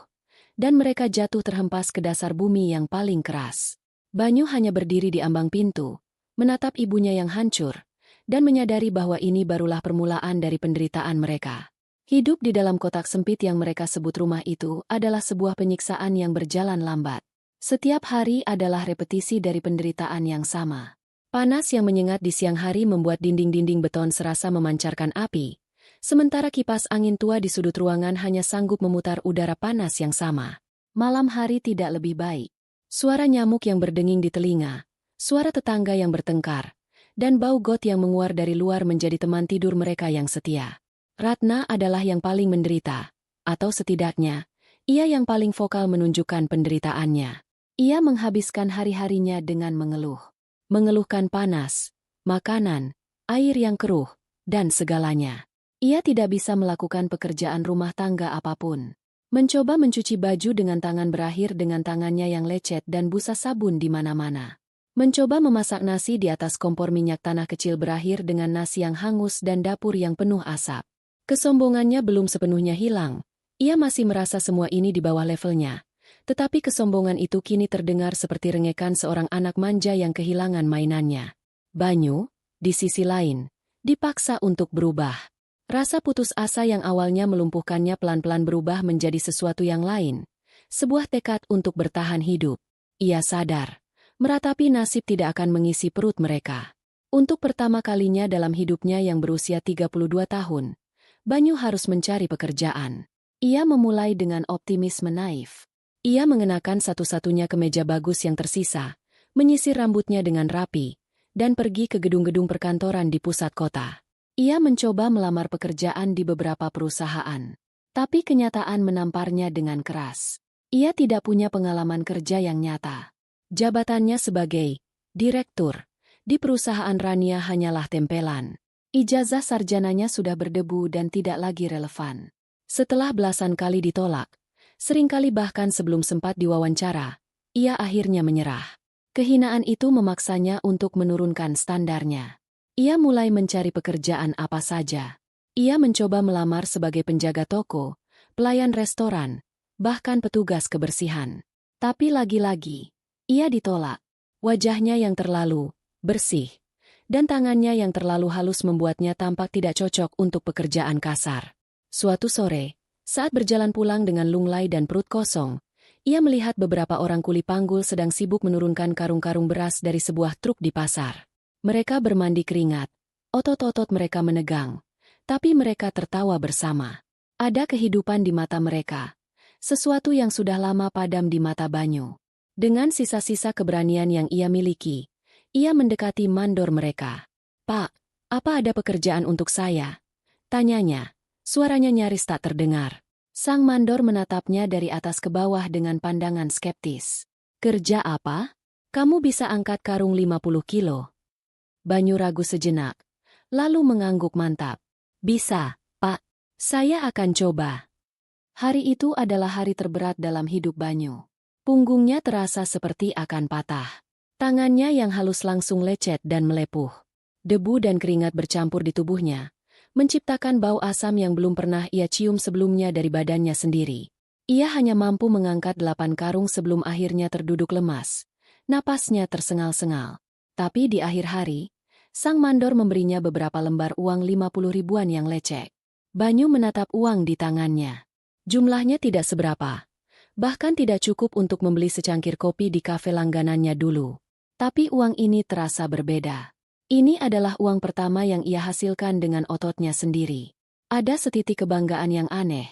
dan mereka jatuh terhempas ke dasar bumi yang paling keras. Banyu hanya berdiri di ambang pintu, menatap ibunya yang hancur, dan menyadari bahwa ini barulah permulaan dari penderitaan mereka. Hidup di dalam kotak sempit yang mereka sebut rumah itu adalah sebuah penyiksaan yang berjalan lambat. Setiap hari adalah repetisi dari penderitaan yang sama. Panas yang menyengat di siang hari membuat dinding-dinding beton serasa memancarkan api, sementara kipas angin tua di sudut ruangan hanya sanggup memutar udara panas yang sama. Malam hari tidak lebih baik. Suara nyamuk yang berdenging di telinga, suara tetangga yang bertengkar, dan bau got yang menguar dari luar menjadi teman tidur mereka yang setia. Ratna adalah yang paling menderita, atau setidaknya, ia yang paling vokal menunjukkan penderitaannya. Ia menghabiskan hari-harinya dengan mengeluh. Mengeluhkan panas, makanan, air yang keruh, dan segalanya. Ia tidak bisa melakukan pekerjaan rumah tangga apapun. Mencoba mencuci baju dengan tangan berakhir dengan tangannya yang lecet dan busa sabun di mana-mana. Mencoba memasak nasi di atas kompor minyak tanah kecil berakhir dengan nasi yang hangus dan dapur yang penuh asap. Kesombongannya belum sepenuhnya hilang. Ia masih merasa semua ini di bawah levelnya. Tetapi kesombongan itu kini terdengar seperti rengekan seorang anak manja yang kehilangan mainannya. Banyu, di sisi lain, dipaksa untuk berubah. Rasa putus asa yang awalnya melumpuhkannya pelan-pelan berubah menjadi sesuatu yang lain. Sebuah tekad untuk bertahan hidup. Ia sadar, meratapi nasib tidak akan mengisi perut mereka. Untuk pertama kalinya dalam hidupnya yang berusia 32 tahun, Banyu harus mencari pekerjaan. Ia memulai dengan optimisme naif. Ia mengenakan satu-satunya kemeja bagus yang tersisa, menyisir rambutnya dengan rapi, dan pergi ke gedung-gedung perkantoran di pusat kota. Ia mencoba melamar pekerjaan di beberapa perusahaan. Tapi kenyataan menamparnya dengan keras. Ia tidak punya pengalaman kerja yang nyata. Jabatannya sebagai direktur di perusahaan Rania hanyalah tempelan. Ijazah sarjananya sudah berdebu dan tidak lagi relevan. Setelah belasan kali ditolak, seringkali bahkan sebelum sempat diwawancara, ia akhirnya menyerah. Kehinaan itu memaksanya untuk menurunkan standarnya. Ia mulai mencari pekerjaan apa saja. Ia mencoba melamar sebagai penjaga toko, pelayan restoran, bahkan petugas kebersihan. Tapi lagi-lagi, ia ditolak. Wajahnya yang terlalu bersih, dan tangannya yang terlalu halus membuatnya tampak tidak cocok untuk pekerjaan kasar. Suatu sore, saat berjalan pulang dengan lunglai dan perut kosong, ia melihat beberapa orang kuli panggul sedang sibuk menurunkan karung-karung beras dari sebuah truk di pasar. Mereka bermandi keringat, otot-otot mereka menegang, tapi mereka tertawa bersama. Ada kehidupan di mata mereka, sesuatu yang sudah lama padam di mata Banyu. Dengan sisa-sisa keberanian yang ia miliki, ia mendekati mandor mereka. "Pak, apa ada pekerjaan untuk saya?" tanyanya. Suaranya nyaris tak terdengar. Sang mandor menatapnya dari atas ke bawah dengan pandangan skeptis. "Kerja apa? Kamu bisa angkat karung 50 kilo?" Banyu ragu sejenak, lalu mengangguk mantap. "Bisa, Pak. Saya akan coba." Hari itu adalah hari terberat dalam hidup Banyu. Punggungnya terasa seperti akan patah. Tangannya yang halus langsung lecet dan melepuh. Debu dan keringat bercampur di tubuhnya, menciptakan bau asam yang belum pernah ia cium sebelumnya dari badannya sendiri. Ia hanya mampu mengangkat 8 karung sebelum akhirnya terduduk lemas. Napasnya tersengal-sengal. Tapi di akhir hari, sang mandor memberinya beberapa lembar uang 50 ribuan yang lecek. Banyu menatap uang di tangannya. Jumlahnya tidak seberapa. Bahkan tidak cukup untuk membeli secangkir kopi di kafe langganannya dulu. Tapi uang ini terasa berbeda. Ini adalah uang pertama yang ia hasilkan dengan ototnya sendiri. Ada setitik kebanggaan yang aneh,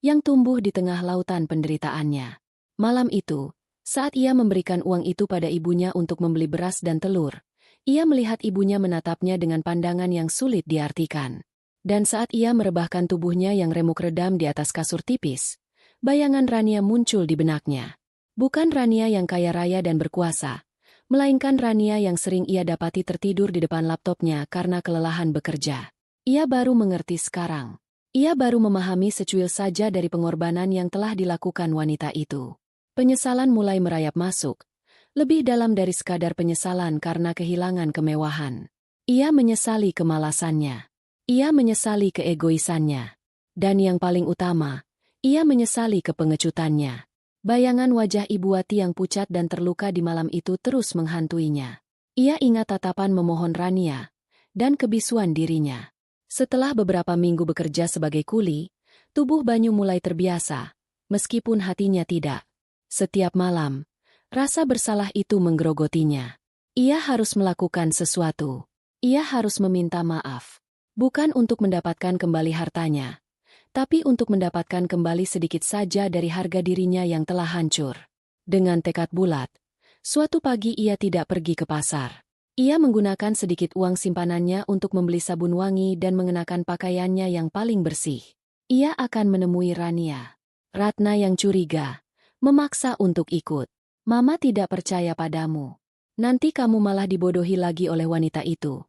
yang tumbuh di tengah lautan penderitaannya. Malam itu, saat ia memberikan uang itu pada ibunya untuk membeli beras dan telur, ia melihat ibunya menatapnya dengan pandangan yang sulit diartikan. Dan saat ia merebahkan tubuhnya yang remuk redam di atas kasur tipis, bayangan Rania muncul di benaknya. Bukan Rania yang kaya raya dan berkuasa, melainkan Rania yang sering ia dapati tertidur di depan laptopnya karena kelelahan bekerja. Ia baru mengerti sekarang. Ia baru memahami secuil saja dari pengorbanan yang telah dilakukan wanita itu. Penyesalan mulai merayap masuk, lebih dalam dari sekadar penyesalan karena kehilangan kemewahan. Ia menyesali kemalasannya. Ia menyesali keegoisannya. Dan yang paling utama, ia menyesali kepengecutannya. Bayangan wajah Ibu Wati yang pucat dan terluka di malam itu terus menghantuinya. Ia ingat tatapan memohon Rania, dan kebisuan dirinya. Setelah beberapa minggu bekerja sebagai kuli, tubuh Banyu mulai terbiasa, meskipun hatinya tidak. Setiap malam, rasa bersalah itu menggerogotinya. Ia harus melakukan sesuatu. Ia harus meminta maaf. Bukan untuk mendapatkan kembali hartanya, tapi untuk mendapatkan kembali sedikit saja dari harga dirinya yang telah hancur. Dengan tekad bulat, suatu pagi ia tidak pergi ke pasar. Ia menggunakan sedikit uang simpanannya untuk membeli sabun wangi dan mengenakan pakaiannya yang paling bersih. Ia akan menemui Rania. Ratna yang curiga, memaksa untuk ikut. Mama tidak percaya padamu. Nanti kamu malah dibodohi lagi oleh wanita itu.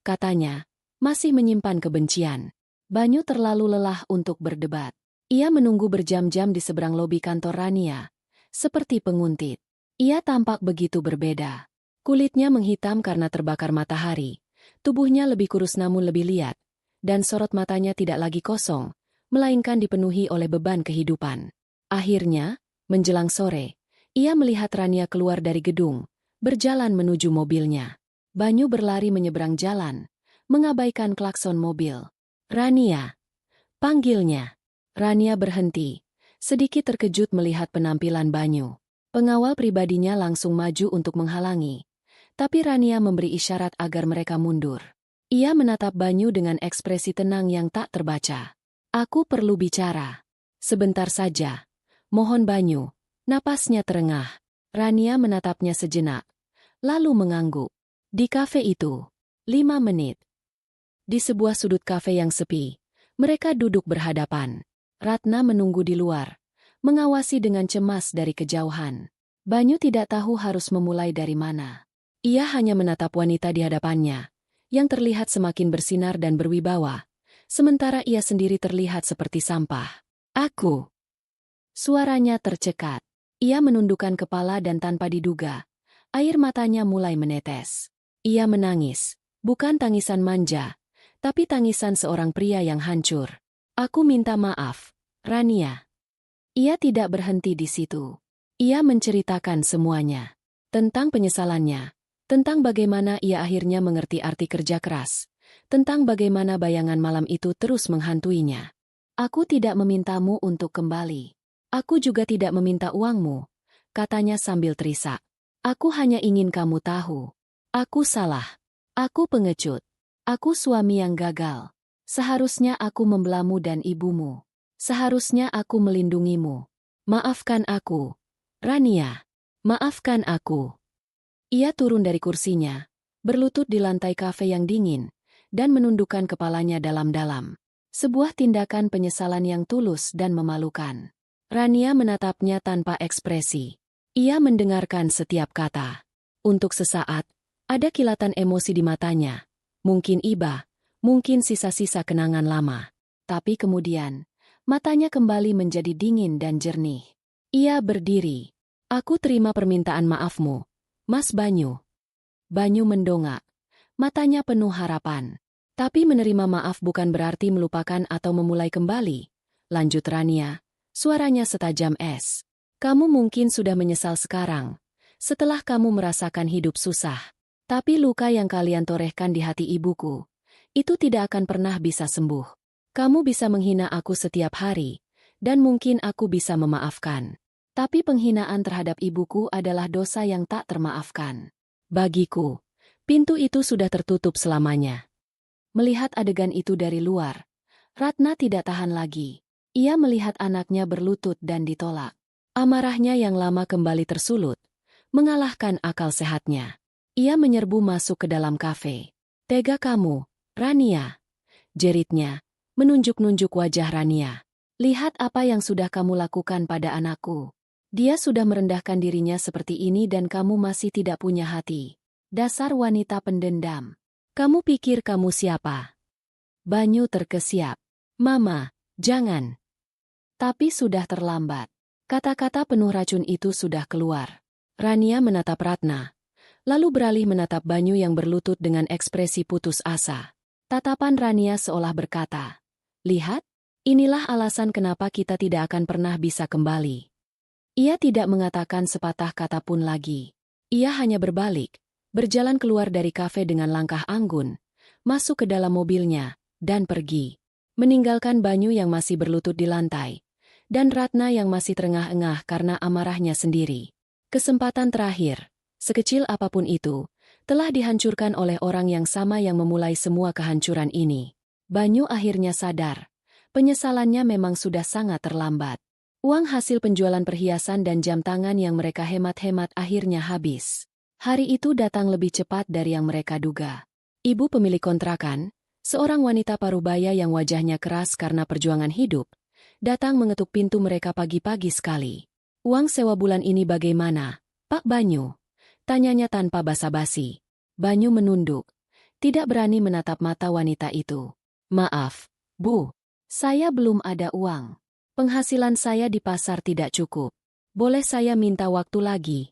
Katanya, masih menyimpan kebencian. Banyu terlalu lelah untuk berdebat. Ia menunggu berjam-jam di seberang lobi kantor Rania, seperti penguntit. Ia tampak begitu berbeda. Kulitnya menghitam karena terbakar matahari, tubuhnya lebih kurus namun lebih liat, dan sorot matanya tidak lagi kosong, melainkan dipenuhi oleh beban kehidupan. Akhirnya, menjelang sore, ia melihat Rania keluar dari gedung, berjalan menuju mobilnya. Banyu berlari menyeberang jalan, mengabaikan klakson mobil. Rania, panggilnya. Rania berhenti, sedikit terkejut melihat penampilan Banyu. Pengawal pribadinya langsung maju untuk menghalangi, tapi Rania memberi isyarat agar mereka mundur. Ia menatap Banyu dengan ekspresi tenang yang tak terbaca. Aku perlu bicara. Sebentar saja. Mohon Banyu. Napasnya terengah. Rania menatapnya sejenak, lalu mengangguk. Di kafe itu, 5 menit. Di sebuah sudut kafe yang sepi, mereka duduk berhadapan. Ratna menunggu di luar, mengawasi dengan cemas dari kejauhan. Banyu tidak tahu harus memulai dari mana. Ia hanya menatap wanita di hadapannya, yang terlihat semakin bersinar dan berwibawa, sementara ia sendiri terlihat seperti sampah. Aku. Suaranya tercekat. Ia menundukkan kepala dan tanpa diduga, air matanya mulai menetes. Ia menangis, bukan tangisan manja, tapi tangisan seorang pria yang hancur. Aku minta maaf, Rania. Ia tidak berhenti di situ. Ia menceritakan semuanya. Tentang penyesalannya, tentang bagaimana ia akhirnya mengerti arti kerja keras, tentang bagaimana bayangan malam itu terus menghantuinya. Aku tidak memintamu untuk kembali. Aku juga tidak meminta uangmu, katanya sambil terisak. Aku hanya ingin kamu tahu. Aku salah. Aku pengecut. Aku suami yang gagal. Seharusnya aku membelamu dan ibumu. Seharusnya aku melindungimu. Maafkan aku, Rania. Maafkan aku. Ia turun dari kursinya, berlutut di lantai kafe yang dingin, dan menundukkan kepalanya dalam-dalam. Sebuah tindakan penyesalan yang tulus dan memalukan. Rania menatapnya tanpa ekspresi. Ia mendengarkan setiap kata. Untuk sesaat, ada kilatan emosi di matanya. Mungkin iba, mungkin sisa-sisa kenangan lama. Tapi kemudian, matanya kembali menjadi dingin dan jernih. Ia berdiri. Aku terima permintaan maafmu, Mas Banyu. Banyu mendongak. matanya penuh harapan. Tapi menerima maaf bukan berarti melupakan atau memulai kembali. Lanjut Rania, suaranya setajam es. Kamu mungkin sudah menyesal sekarang, setelah kamu merasakan hidup susah. Tapi luka yang kalian torehkan di hati ibuku, itu tidak akan pernah bisa sembuh. Kamu bisa menghina aku setiap hari, dan mungkin aku bisa memaafkan. Tapi penghinaan terhadap ibuku adalah dosa yang tak termaafkan. Bagiku, pintu itu sudah tertutup selamanya. Melihat adegan itu dari luar, Ratna tidak tahan lagi. Ia melihat anaknya berlutut dan ditolak. Amarahnya yang lama kembali tersulut, mengalahkan akal sehatnya. Ia menyerbu masuk ke dalam kafe. Tega kamu, Rania, jeritnya, menunjuk-nunjuk wajah Rania. Lihat apa yang sudah kamu lakukan pada anakku. Dia sudah merendahkan dirinya seperti ini dan kamu masih tidak punya hati. Dasar wanita pendendam. Kamu pikir kamu siapa? Banyu terkesiap. Mama, jangan. Tapi sudah terlambat. Kata-kata penuh racun itu sudah keluar. Rania menatap Ratna, lalu beralih menatap Banyu yang berlutut dengan ekspresi putus asa. Tatapan Rania seolah berkata, lihat, inilah alasan kenapa kita tidak akan pernah bisa kembali. Ia tidak mengatakan sepatah kata pun lagi. Ia hanya berbalik, berjalan keluar dari kafe dengan langkah anggun, masuk ke dalam mobilnya, dan pergi. Meninggalkan Banyu yang masih berlutut di lantai, dan Ratna yang masih terengah-engah karena amarahnya sendiri. Kesempatan terakhir, sekecil apapun itu, telah dihancurkan oleh orang yang sama yang memulai semua kehancuran ini. Banyu akhirnya sadar, penyesalannya memang sudah sangat terlambat. Uang hasil penjualan perhiasan dan jam tangan yang mereka hemat-hemat akhirnya habis. Hari itu datang lebih cepat dari yang mereka duga. Ibu pemilik kontrakan, seorang wanita parubaya yang wajahnya keras karena perjuangan hidup, datang mengetuk pintu mereka pagi-pagi sekali. Uang sewa bulan ini bagaimana, Pak Banyu? Tanyanya tanpa basa-basi. Banyu menunduk, tidak berani menatap mata wanita itu. Maaf, Bu, saya belum ada uang. Penghasilan saya di pasar tidak cukup. Boleh saya minta waktu lagi?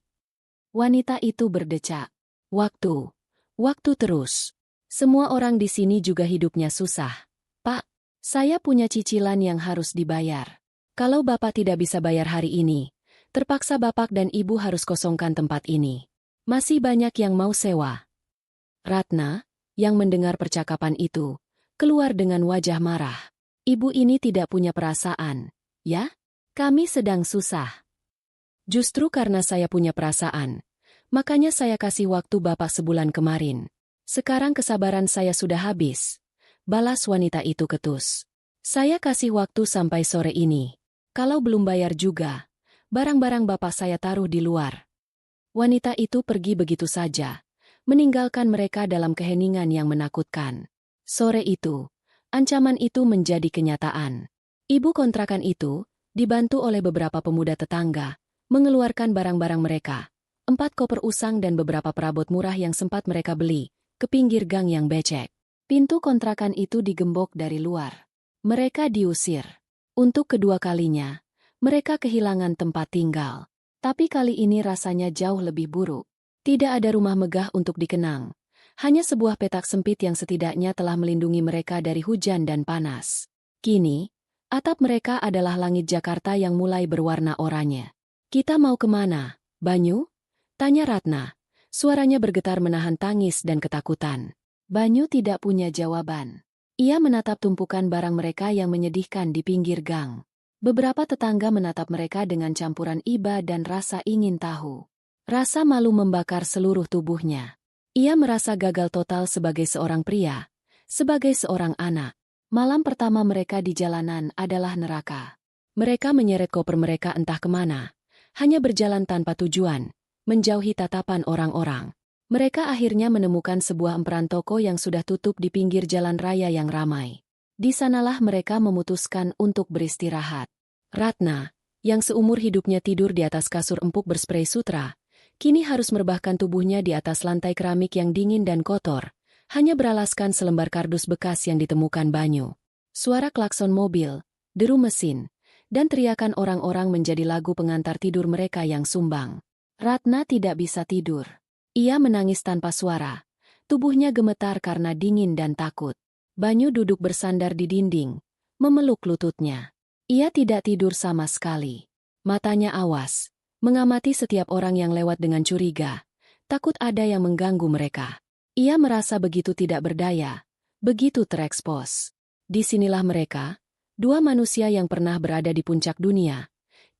Wanita itu berdecak. Waktu. Waktu terus. Semua orang di sini juga hidupnya susah. Pak, saya punya cicilan yang harus dibayar. Kalau Bapak tidak bisa bayar hari ini, terpaksa Bapak dan Ibu harus kosongkan tempat ini. Masih banyak yang mau sewa. Ratna, yang mendengar percakapan itu, keluar dengan wajah marah. Ibu ini tidak punya perasaan, ya? Kami sedang susah. Justru karena saya punya perasaan, makanya saya kasih waktu Bapak sebulan kemarin. Sekarang kesabaran saya sudah habis. Balas wanita itu ketus. Saya kasih waktu sampai sore ini. Kalau belum bayar juga, barang-barang Bapak saya taruh di luar. Wanita itu pergi begitu saja, meninggalkan mereka dalam keheningan yang menakutkan. Sore itu, ancaman itu menjadi kenyataan. Ibu kontrakan itu, dibantu oleh beberapa pemuda tetangga, mengeluarkan barang-barang mereka, 4 koper usang dan beberapa perabot murah yang sempat mereka beli, ke pinggir gang yang becek. Pintu kontrakan itu digembok dari luar. Mereka diusir. Untuk kedua kalinya, mereka kehilangan tempat tinggal. Tapi kali ini rasanya jauh lebih buruk. Tidak ada rumah megah untuk dikenang. Hanya sebuah petak sempit yang setidaknya telah melindungi mereka dari hujan dan panas. Kini, atap mereka adalah langit Jakarta yang mulai berwarna oranye. Kita mau kemana, Banyu? Tanya Ratna. Suaranya bergetar menahan tangis dan ketakutan. Banyu tidak punya jawaban. Ia menatap tumpukan barang mereka yang menyedihkan di pinggir gang. Beberapa tetangga menatap mereka dengan campuran iba dan rasa ingin tahu. Rasa malu membakar seluruh tubuhnya. Ia merasa gagal total sebagai seorang pria, sebagai seorang anak. Malam pertama mereka di jalanan adalah neraka. Mereka menyeret koper mereka entah kemana. Hanya berjalan tanpa tujuan, menjauhi tatapan orang-orang. Mereka akhirnya menemukan sebuah emperan toko yang sudah tutup di pinggir jalan raya yang ramai. Di sanalah mereka memutuskan untuk beristirahat. Ratna, yang seumur hidupnya tidur di atas kasur empuk berspray sutra, kini harus merebahkan tubuhnya di atas lantai keramik yang dingin dan kotor, hanya beralaskan selembar kardus bekas yang ditemukan Banyu. Suara klakson mobil, deru mesin, dan teriakan orang-orang menjadi lagu pengantar tidur mereka yang sumbang. Ratna tidak bisa tidur. Ia menangis tanpa suara, Tubuhnya gemetar karena dingin dan takut. Banyu duduk bersandar di dinding, memeluk lututnya. Ia tidak tidur sama sekali. Matanya awas, mengamati setiap orang yang lewat dengan curiga. Takut ada yang mengganggu mereka. Ia merasa begitu tidak berdaya, begitu terekspos. Disinilah mereka, dua manusia yang pernah berada di puncak dunia,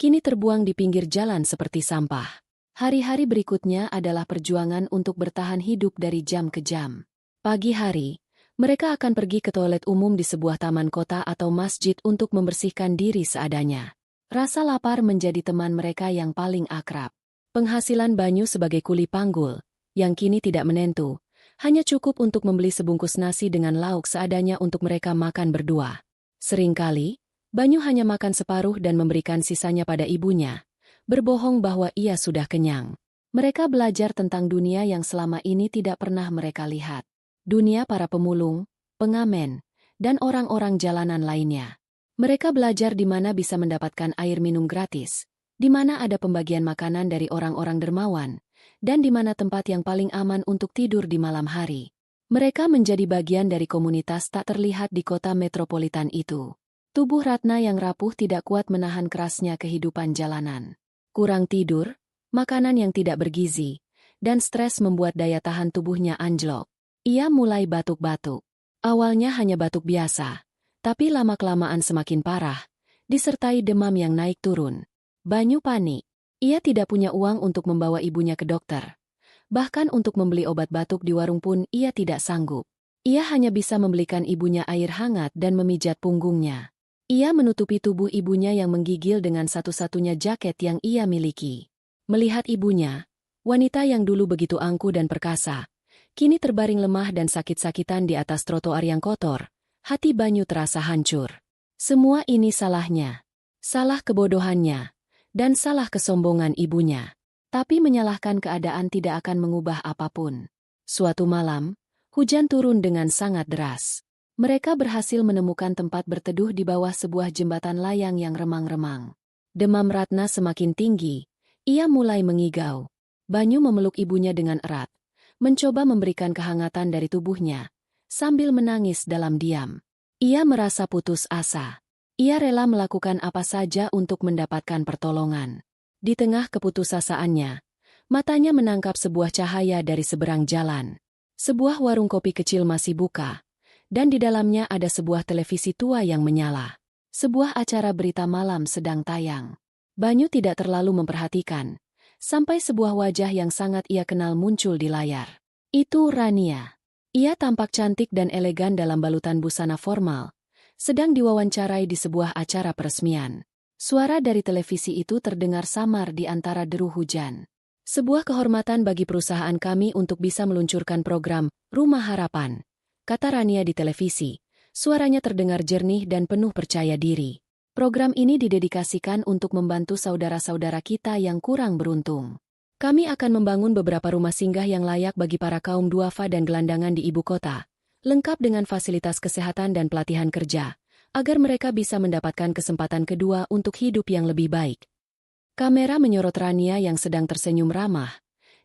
kini terbuang di pinggir jalan seperti sampah. Hari-hari berikutnya adalah perjuangan untuk bertahan hidup dari jam ke jam. Pagi hari, mereka akan pergi ke toilet umum di sebuah taman kota atau masjid untuk membersihkan diri seadanya. Rasa lapar menjadi teman mereka yang paling akrab. Penghasilan Banyu sebagai kuli panggul, yang kini tidak menentu, hanya cukup untuk membeli sebungkus nasi dengan lauk seadanya untuk mereka makan berdua. Seringkali, Banyu hanya makan separuh dan memberikan sisanya pada ibunya, berbohong bahwa ia sudah kenyang. Mereka belajar tentang dunia yang selama ini tidak pernah mereka lihat. Dunia para pemulung, pengamen, dan orang-orang jalanan lainnya. Mereka belajar di mana bisa mendapatkan air minum gratis, di mana ada pembagian makanan dari orang-orang dermawan, dan di mana tempat yang paling aman untuk tidur di malam hari. Mereka menjadi bagian dari komunitas tak terlihat di kota metropolitan itu. Tubuh Ratna yang rapuh tidak kuat menahan kerasnya kehidupan jalanan. Kurang tidur, makanan yang tidak bergizi, dan stres membuat daya tahan tubuhnya anjlok. Ia mulai batuk-batuk. Awalnya hanya batuk biasa, tapi lama-kelamaan semakin parah, disertai demam yang naik turun. Banyu panik. Ia tidak punya uang untuk membawa ibunya ke dokter. Bahkan untuk membeli obat batuk di warung pun ia tidak sanggup. Ia hanya bisa membelikan ibunya air hangat dan memijat punggungnya. Ia menutupi tubuh ibunya yang menggigil dengan satu-satunya jaket yang ia miliki. Melihat ibunya, wanita yang dulu begitu angkuh dan perkasa, kini terbaring lemah dan sakit-sakitan di atas trotoar yang kotor, hati Banyu terasa hancur. Semua ini salahnya. Salah kebodohannya. Dan salah kesombongan ibunya. Tapi menyalahkan keadaan tidak akan mengubah apapun. Suatu malam, hujan turun dengan sangat deras. Mereka berhasil menemukan tempat berteduh di bawah sebuah jembatan layang yang remang-remang. Demam Ratna semakin tinggi, ia mulai mengigau. Banyu memeluk ibunya dengan erat, mencoba memberikan kehangatan dari tubuhnya, sambil menangis dalam diam. Ia merasa putus asa. Ia rela melakukan apa saja untuk mendapatkan pertolongan. Di tengah keputusasaannya, matanya menangkap sebuah cahaya dari seberang jalan. Sebuah warung kopi kecil masih buka, dan di dalamnya ada sebuah televisi tua yang menyala. Sebuah acara berita malam sedang tayang. Banyu tidak terlalu memperhatikan, sampai sebuah wajah yang sangat ia kenal muncul di layar. Itu Rania. Ia tampak cantik dan elegan dalam balutan busana formal, sedang diwawancarai di sebuah acara peresmian. Suara dari televisi itu terdengar samar di antara deru hujan. Sebuah kehormatan bagi perusahaan kami untuk bisa meluncurkan program Rumah Harapan, kata Rania di televisi. Suaranya terdengar jernih dan penuh percaya diri. Program ini didedikasikan untuk membantu saudara-saudara kita yang kurang beruntung. Kami akan membangun beberapa rumah singgah yang layak bagi para kaum duafa dan gelandangan di ibu kota, lengkap dengan fasilitas kesehatan dan pelatihan kerja, agar mereka bisa mendapatkan kesempatan kedua untuk hidup yang lebih baik. Kamera menyorot Rania yang sedang tersenyum ramah,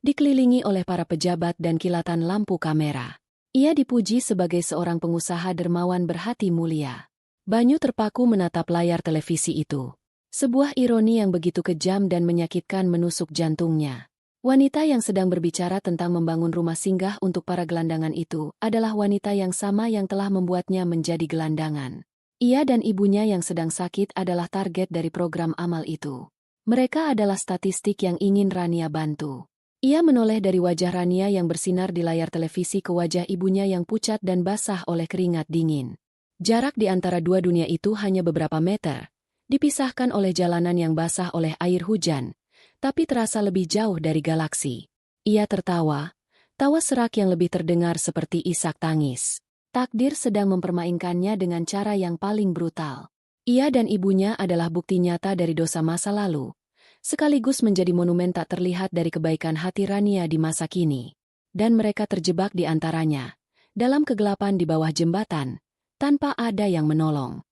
dikelilingi oleh para pejabat dan kilatan lampu kamera. Ia dipuji sebagai seorang pengusaha dermawan berhati mulia. Banyu terpaku menatap layar televisi itu. Sebuah ironi yang begitu kejam dan menyakitkan menusuk jantungnya. Wanita yang sedang berbicara tentang membangun rumah singgah untuk para gelandangan itu adalah wanita yang sama yang telah membuatnya menjadi gelandangan. Ia dan ibunya yang sedang sakit adalah target dari program amal itu. Mereka adalah statistik yang ingin Rania bantu. Ia menoleh dari wajah Rania yang bersinar di layar televisi ke wajah ibunya yang pucat dan basah oleh keringat dingin. Jarak di antara dua dunia itu hanya beberapa meter, dipisahkan oleh jalanan yang basah oleh air hujan, tapi terasa lebih jauh dari galaksi. Ia tertawa, tawa serak yang lebih terdengar seperti isak tangis. Takdir sedang mempermainkannya dengan cara yang paling brutal. Ia dan ibunya adalah bukti nyata dari dosa masa lalu, sekaligus menjadi monumen tak terlihat dari kebaikan hati Rania di masa kini. Dan mereka terjebak di antaranya, dalam kegelapan di bawah jembatan, tanpa ada yang menolong.